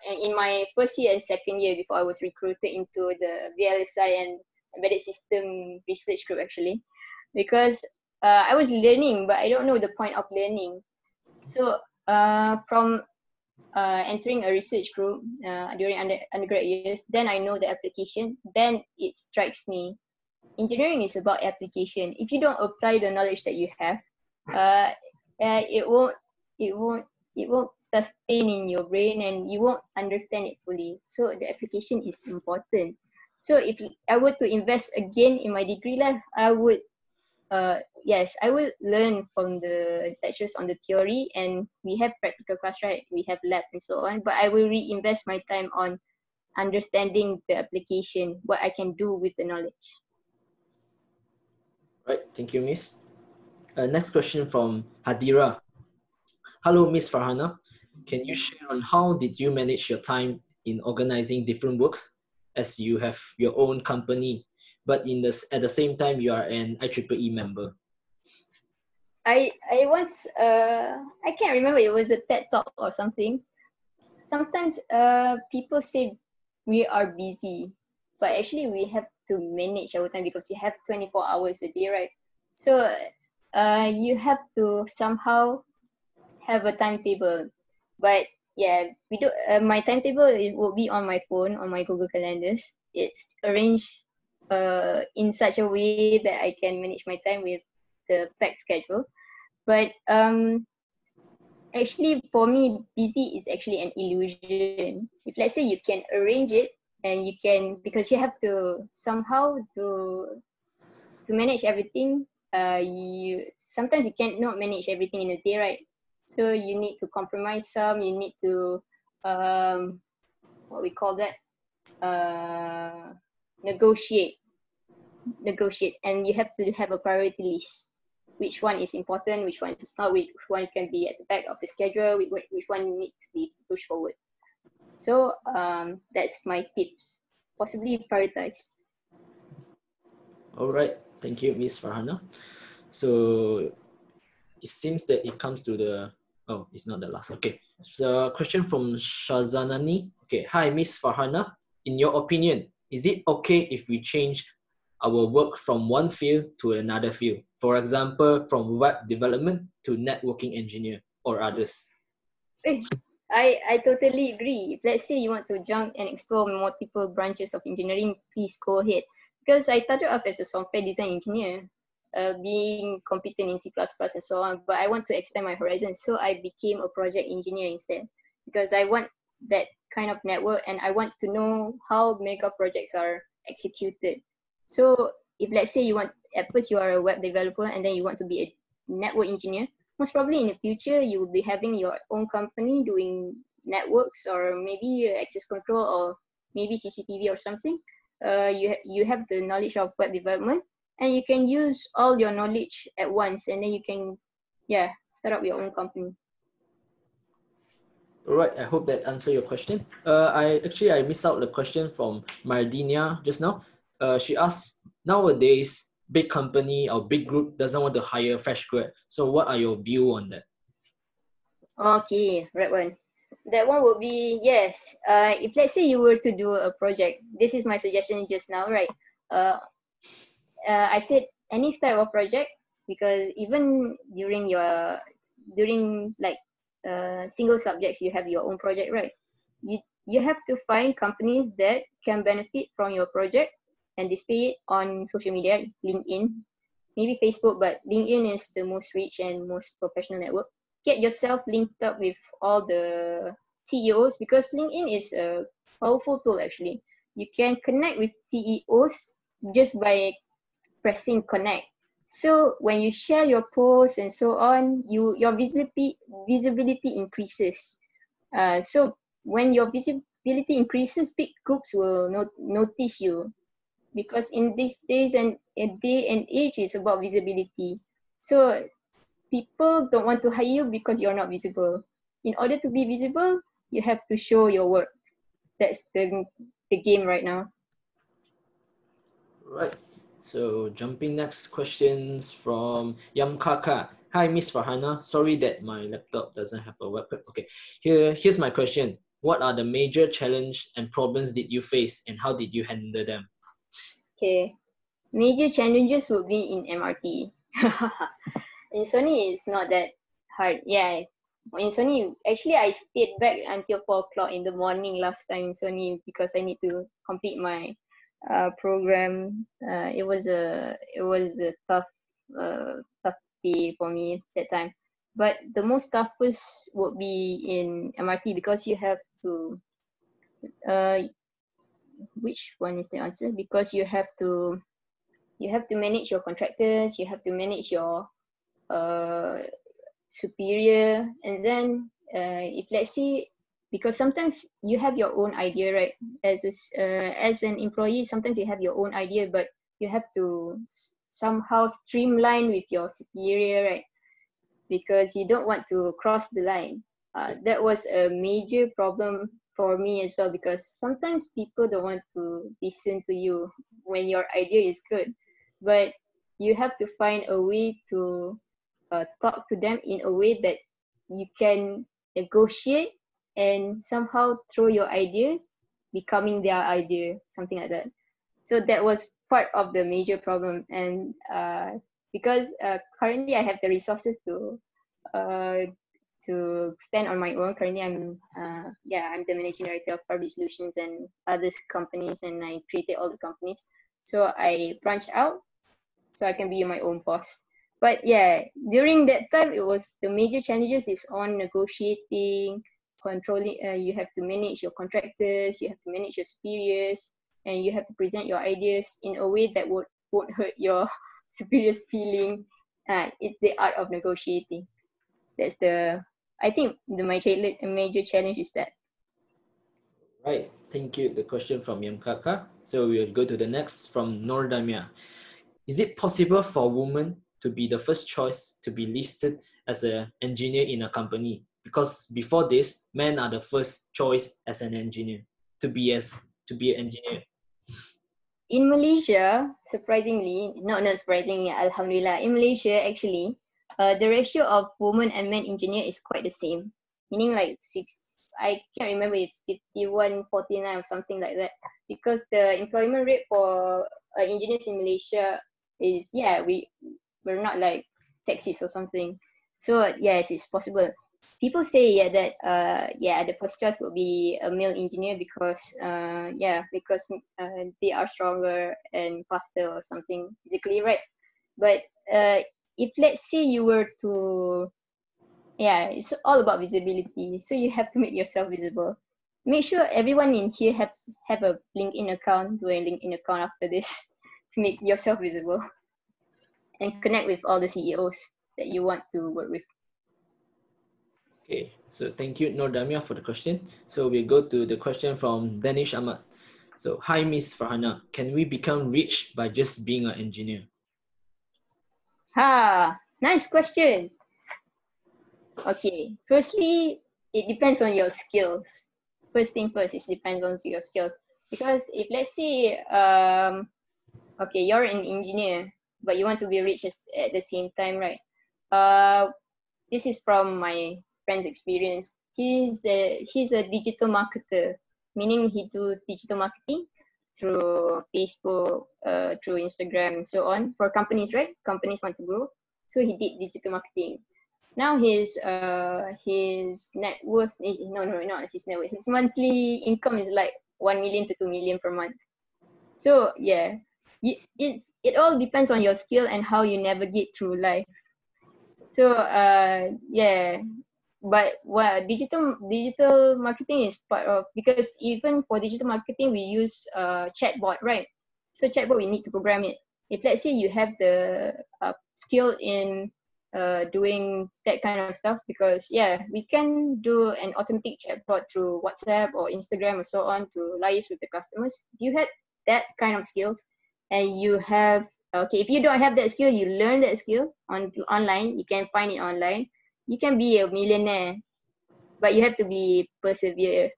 in my first year and second year before I was recruited into the VLSI and Embedded System Research Group, actually, because I was learning, but I don't know the point of learning. So from entering a research group during undergrad years, then I know the application, then it strikes me. Engineering is about application. If you don't apply the knowledge that you have, it won't sustain in your brain and you won't understand it fully. So the application is important. So if I were to invest again in my degree life, I would I will learn from the lectures on the theory, and we have practical class, right? We have lab and so on, but I will reinvest my time on understanding the application, what I can do with the knowledge. Right, thank you, Miss. Next question from Hadira. Hello, Miss Farhana. Can you share on how did you manage your time in organizing different works, as you have your own company, but at the same time you are an IEEE member? I once I can't remember, it was a TED talk or something. Sometimes people say we are busy, but actually we have to manage our time because you have 24 hours a day, right? So you have to somehow have a timetable. But yeah, we do. My timetable will be on my phone, on my Google Calendars. It's arranged in such a way that I can manage my time with the packed schedule. But actually, for me, busy is actually an illusion. If let's say you can arrange it, and you can, because you have to somehow to manage everything. You sometimes you cannot manage everything in a day, right? So you need to compromise some. You need to what we call that, negotiate, and you have to have a priority list. Which one is important? Which one is not? Which one can be at the back of the schedule? Which one needs to be pushed forward? So that's my tips. Possibly prioritize. All right, thank you, Miss Farhana. So it seems that it comes to the, oh, it's not the last. Okay, so question from Shazanani. Okay, hi, Miss Farhana. In your opinion, is it okay if we change our work from one field to another field? For example, from web development to networking engineer or others. I totally agree. If let's say you want to jump and explore multiple branches of engineering, please go ahead. Because I started off as a software design engineer, being competent in C++ and so on, but I want to expand my horizons. So I became a project engineer instead, because I want that kind of network and I want to know how mega projects are executed. So if let's say you want, at first you are a web developer and then you want to be a network engineer, most probably in the future you will be having your own company doing networks or maybe access control or maybe CCTV or something. You have the knowledge of web development and you can use all your knowledge at once and then you can start up your own company. All right, I hope that answered your question. I missed out the question from Mardinia just now. She asked, nowadays, big company or big group doesn't want to hire fresh grad. So what are your view on that? Okay, right one. That one would be, yes. If let's say you were to do a project, this is my suggestion just now, right? I said any type of project, because even during like single subjects, you have your own project, right? You have to find companies that can benefit from your project and display it on social media, LinkedIn, maybe Facebook, but LinkedIn is the most rich and most professional network. Get yourself linked up with all the CEOs, because LinkedIn is a powerful tool actually. You can connect with CEOs just by pressing connect. So when you share your posts and so on, your visibility increases. So when your visibility increases, big groups will notice you, because in these days and day and age is about visibility. So people don't want to hire you because you're not visible. In order to be visible, you have to show your work. That's the game right now. Right. So jumping next questions from Yamkaka. Hi, Miss Farhana. Sorry that my laptop doesn't have a webcam. Okay, here's my question. What are the major challenge and problems did you face and how did you handle them? Okay, major challenges would be in MRT. In Sony, it's not that hard. Yeah, in Sony, actually I stayed back until 4 o'clock in the morning last time in Sony because I need to complete my program. It was a tough day for me that time. But the most toughest would be in MRT because you have to which one is the answer? Because you have to manage your contractors, you have to manage your superior, and then if let's say, because sometimes you have your own idea, right? As an employee, sometimes you have your own idea, but you have to somehow streamline with your superior, right? Because you don't want to cross the line. That was a major problem for me as well, because sometimes people don't want to listen to you when your idea is good, but you have to find a way to talk to them in a way that you can negotiate and somehow throw your idea becoming their idea, something like that. So that was part of the major problem. And because currently I have the resources to to stand on my own. Currently, I'm the managing director of Public Solutions and other companies, and I created all the companies. So I branched out so I can be my own boss. But yeah, during that time, it was the major challenges is on negotiating, controlling. You have to manage your contractors, you have to manage your superiors, and you have to present your ideas in a way that won't hurt your superiors' feeling. It's the art of negotiating. That's I think the major challenge is that. Right, thank you. The question from Yam Kaka. So we'll go to the next from Nur Damia. Is it possible for women to be the first choice to be listed as an engineer in a company? Because before this, men are the first choice as an engineer to be an engineer. In Malaysia, surprisingly, not surprisingly, Alhamdulillah, in Malaysia actually, the ratio of women and men engineer is quite the same. Meaning like I can't remember if 51, 49 or something like that. Because the employment rate for engineers in Malaysia is, we're not like sexist or something. So yes, it's possible. People say that the first choice will be a male engineer because they are stronger and faster or something physically, right? But if let's say you were to, it's all about visibility. So you have to make yourself visible. Make sure everyone in here have a LinkedIn account, do a LinkedIn account after this to make yourself visible and connect with all the CEOs that you want to work with. Okay, so thank you, Nur Damia, for the question. So we'll go to the question from Danish Ahmad. So, hi, Miss Farhana. Can we become rich by just being an engineer? Nice question. Okay, firstly, it depends on your skills. First thing first, it depends on your skills. Because if let's say, you're an engineer, but you want to be rich at the same time, right? This is from my friend's experience. He's a digital marketer, meaning he do digital marketing through Facebook, through Instagram, and so on for companies, right? Companies want to grow, so he did digital marketing. Now his net worth, not his net worth. His monthly income is like 1 million to 2 million per month. So yeah, it all depends on your skill and how you navigate through life. So but digital marketing is part of, because even for digital marketing we use chatbot, right? So chatbot, we need to program it. If let's say you have the skill in doing that kind of stuff, because we can do an automatic chatbot through WhatsApp or Instagram or so on to liaise with the customers. If you had that kind of skills and you have, if you don't have that skill, you learn that skill online, you can find it online, you can be a millionaire, but you have to be persevere.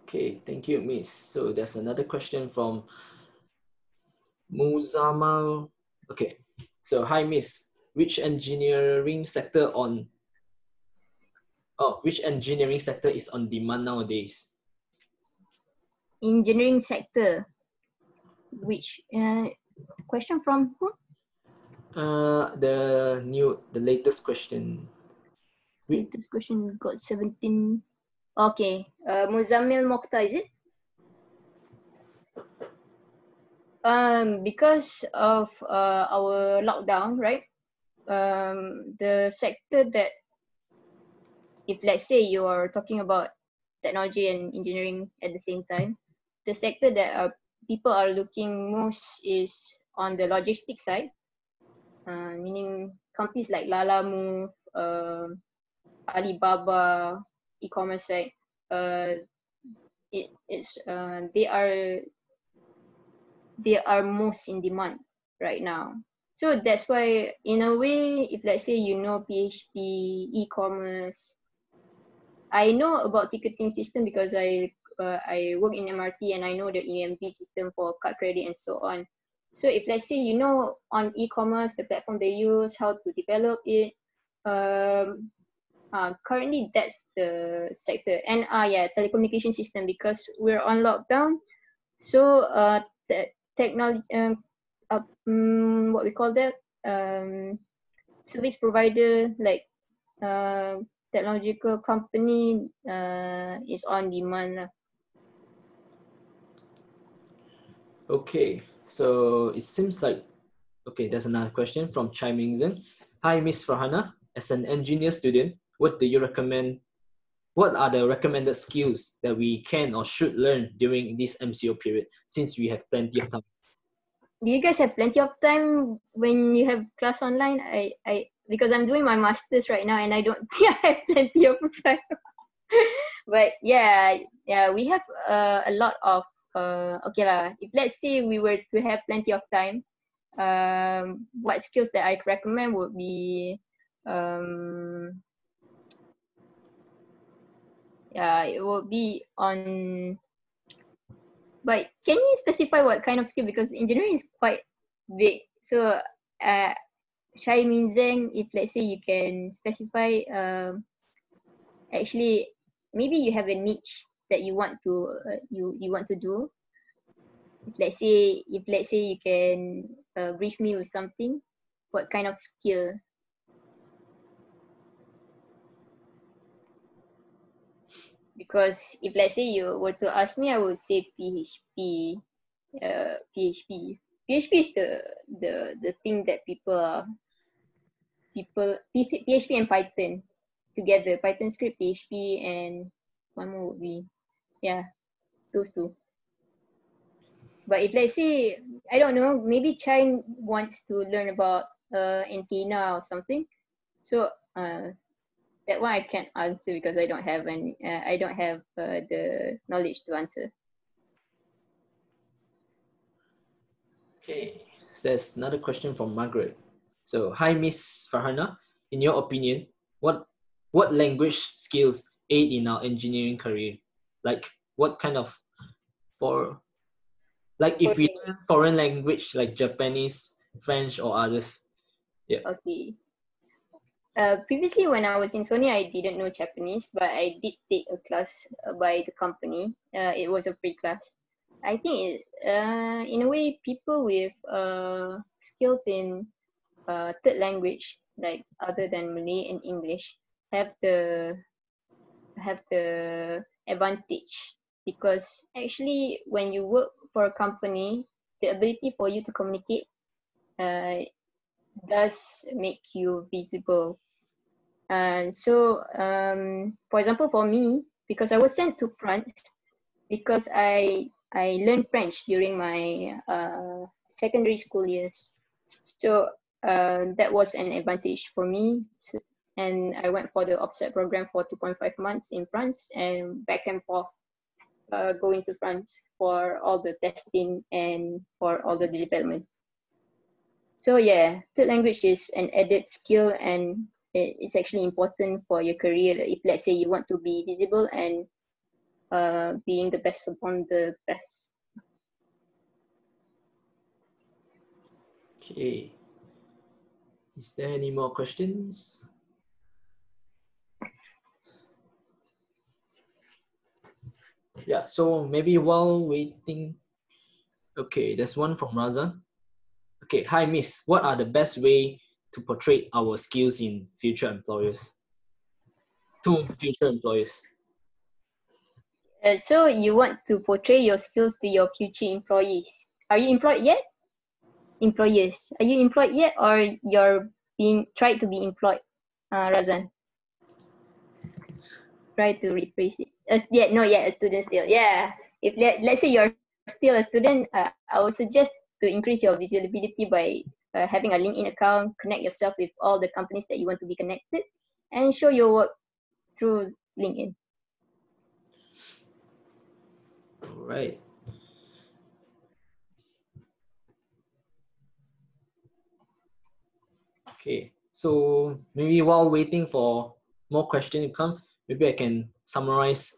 Okay, thank you, Miss. So there's another question from Muzamal. Okay, so hi, Miss. Which engineering sector is on demand nowadays? Engineering sector. Which question from who? The latest question. Latest question got 17. Okay, Muzammil Mokhtar, is it? Because of our lockdown, right? The sector that, if let's say you are talking about technology and engineering at the same time, the sector that people are looking most is on the logistics side, meaning companies like Lalamove, Alibaba, e-commerce side. They are most in demand right now. So that's why, in a way, if let's say you know PHP, e-commerce, I know about ticketing system because I work in MRT and I know the EMV system for card credit and so on. So if let's say you know on e-commerce, the platform they use, how to develop it, currently that's the sector. And telecommunication system, because we're on lockdown. So the technology, what we call that, service provider like technological company is on demand lah. Okay, so it seems like, okay, there's another question from Chai Mingzhen. Hi, Miss Farhana. As an engineer student, what do you recommend? What are the recommended skills that we can or should learn during this MCO period, since we have plenty of time? Do you guys have plenty of time when you have class online? Because I'm doing my masters right now and I don't think I have plenty of time. But yeah, we have a lot of okay lah. If let's say we were to have plenty of time, what skills that I recommend would be it will be on. But can you specify what kind of skill? Because engineering is quite big. So, Shai Minzeng, if let's say you can specify, actually, maybe you have a niche that you want to you want to do. If let's say you can brief me with something, what kind of skill? Because if let's say you were to ask me, I would say PHP. PHP is the thing that PHP and Python together. Python script, PHP, and one more would be those two. But if let's say, I don't know, maybe Chai wants to learn about antenna or something. So that one I can't answer because I don't have the knowledge to answer. Okay, so there's another question from Margaret. So, hi, Miss Farhana. In your opinion, what language skills aid in our engineering career? Like, what kind of if we learn foreign language like Japanese, French, or others? Yeah. Okay. Previously, when I was in Sony, I didn't know Japanese, but I did take a class by the company. It was a free class. I think in a way, people with skills in third language, like other than Malay and English, have the advantage, because actually when you work for a company, the ability for you to communicate does make you visible. And so, for example, for me, because I was sent to France, because I learned French during my secondary school years. So that was an advantage for me. So, and I went for the offset program for 2.5 months in France and back and forth going to France for all the testing and for all the development. So yeah, third language is an added skill and it's actually important for your career if let's say you want to be visible and being the best upon the best. Okay. Is there any more questions? Yeah, so maybe while waiting, okay, there's one from Razan. Okay, hi Miss, what are the best way to portray our skills in future employers? To future employers. So you want to portray your skills to your future employees. Are you employed yet? Employers. Are you employed yet or you're being tried to be employed, Razan? Try to rephrase it. Not yet a student still. Yeah. If let's say you're still a student, I would suggest to increase your visibility by having a LinkedIn account, connect yourself with all the companies that you want to be connected, and show your work through LinkedIn. All right. Okay, so maybe while waiting for more questions to come, maybe I can summarize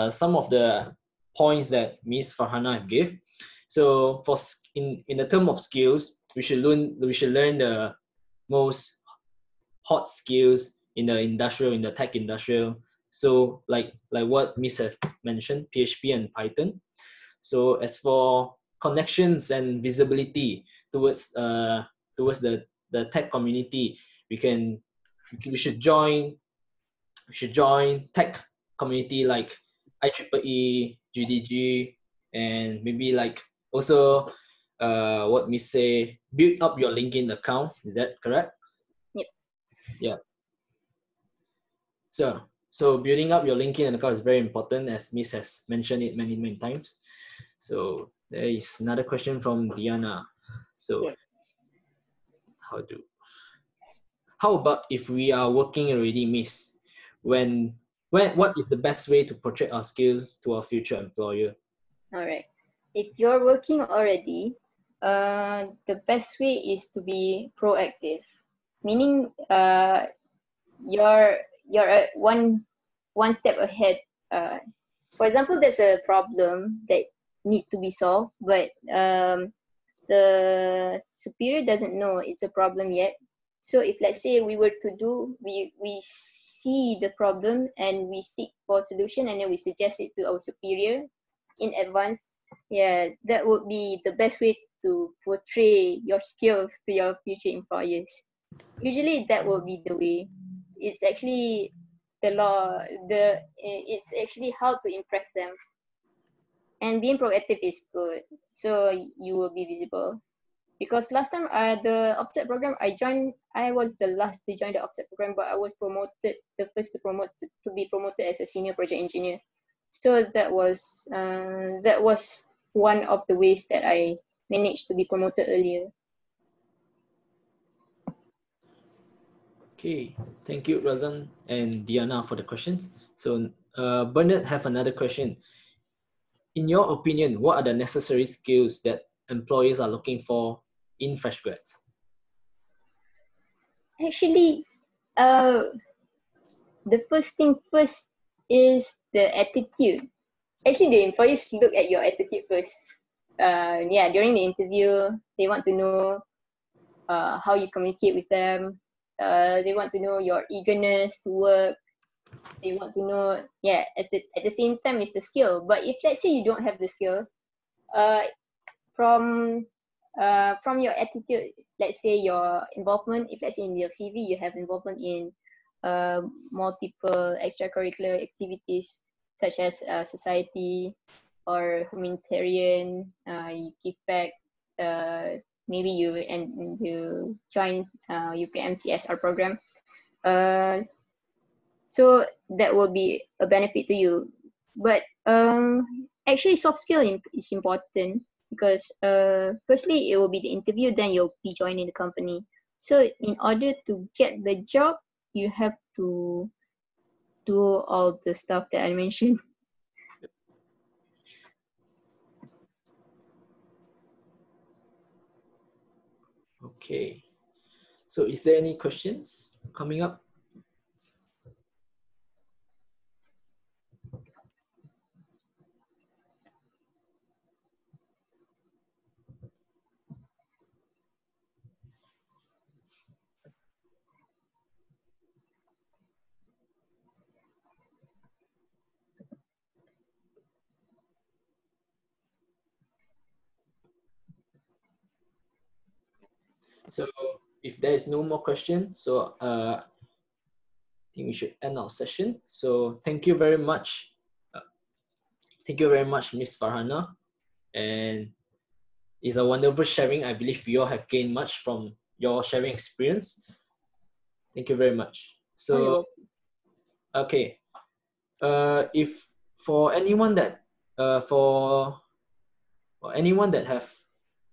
some of the points that Ms. Farhana gave. So for in the term of skills, we should learn the most hot skills in the tech industrial. So like what Ms. have mentioned, PHP and Python. So as for connections and visibility towards the the tech community, we should join tech community like IEEE, GDG, and maybe like also what we say, build up your LinkedIn account. Is that correct? Yep. Yeah. So building up your LinkedIn account is very important, as Miss has mentioned it many times. So there is another question from Diana. So Yeah. how about if we are working already, Miss? What is the best way to project our skills to our future employer? All right. If you're working already, the best way is to be proactive. Meaning, you're one step ahead. For example, there's a problem that needs to be solved, but the superior doesn't know it's a problem yet. So if let's say we see the problem and we seek for a solution and then we suggest it to our superior in advance, yeah, that would be the best way to portray your skills to your future employers. Usually that will be the way. It's actually it's actually how to impress them. And being proactive is good, so you will be visible. Because last time the offset program I was the last to join the offset program, but I was the first to be promoted as a senior project engineer. So that was one of the ways that I managed to be promoted earlier. Okay, thank you, Razan and Diana, for the questions. So Bernard have another question. In your opinion, what are the necessary skills that employers are looking for in fresh grads? Actually, the first thing first is the attitude. Actually, the employers look at your attitude first. During the interview, they want to know how you communicate with them. They want to know your eagerness to work. They want to know, at the same time, it's the skill. But if let's say you don't have the skill, from your attitude, let's say your involvement, if let's say in your CV you have involvement in multiple extracurricular activities such as society or humanitarian, you give back, maybe you join UPM CSR program, so that will be a benefit to you. But actually soft skill is important because firstly it will be the interview, then you'll be joining the company. So in order to get the job, you have to do all the stuff that I mentioned. Okay, so is there any questions coming up? So if there is no more questions, so I think we should end our session. So thank you very much. Thank you very much, Miss Farhana. And it's a wonderful sharing. I believe you all have gained much from your sharing experience. Thank you very much. So, okay. If for anyone that have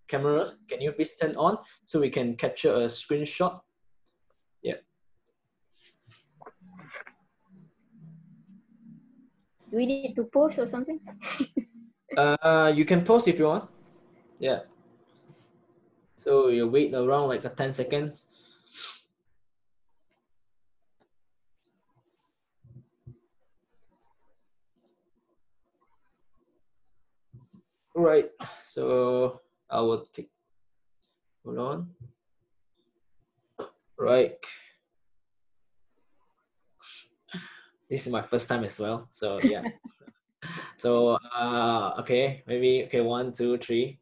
cameras, can you please turn on so we can capture a screenshot? Yeah. Do we need to post or something? You can pause if you want. Yeah. So you wait around like 10 seconds. All right. So I will take. Hold on. Right. This is my first time as well. So yeah. So okay, maybe okay, 1, 2, 3.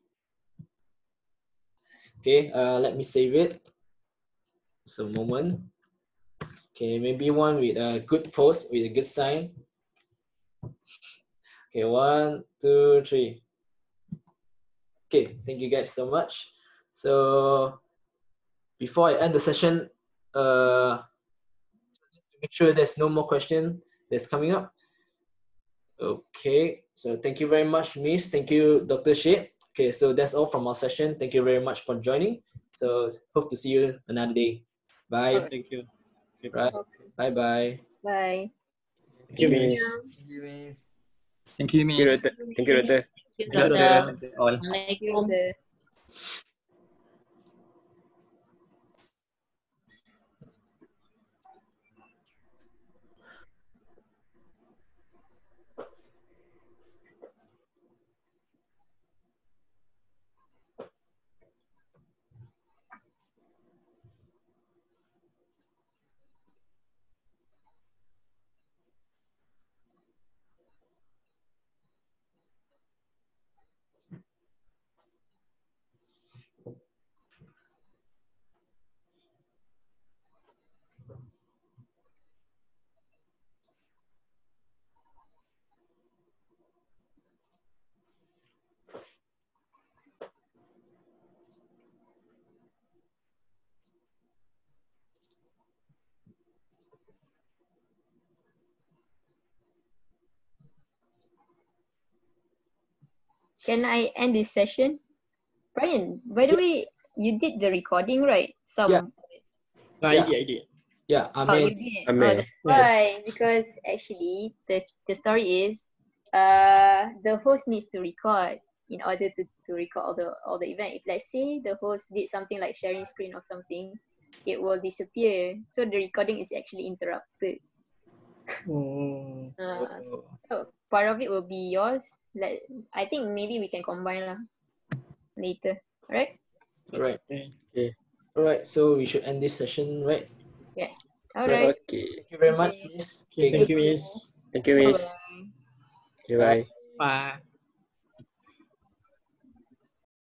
Okay, let me save it. Just a moment. Okay, maybe one with a good pose, with a good sign. Okay, 1, 2, 3. Okay, thank you guys so much. So before I end the session, so just to make sure there's no more question that's coming up. Okay, so thank you very much, Miss. Thank you, Dr. Shade. Okay, so that's all from our session. Thank you very much for joining. So hope to see you another day. Bye. Thank you. Right. Bye bye. Bye. Thank you, Miss. Thank you, Miss. Thank you, Thank you, Miss. Doctor. Thank you, Doctor. Thank you, Good luck, Doctor. all. Thank you, Doctor. Can I end this session? Brian, by the way, you did the recording, right? Yeah. I did. Yeah, Oh, Amin. you did. Amin. Oh, that's why. Because actually, the story is, the host needs to record in order to record all the event. If let's say the host did something like sharing screen or something, it will disappear. So the recording is actually interrupted. Oh. So part of it will be yours. Like, I think maybe we can combine lah later. Alright? Alright. Okay. Alright, so we should end this session, right? Yeah. Alright. Okay. Thank you very much, Okay. Miss. Okay, thank you, good. Miss. Thank you, Miss. Bye-bye. Goodbye. Bye.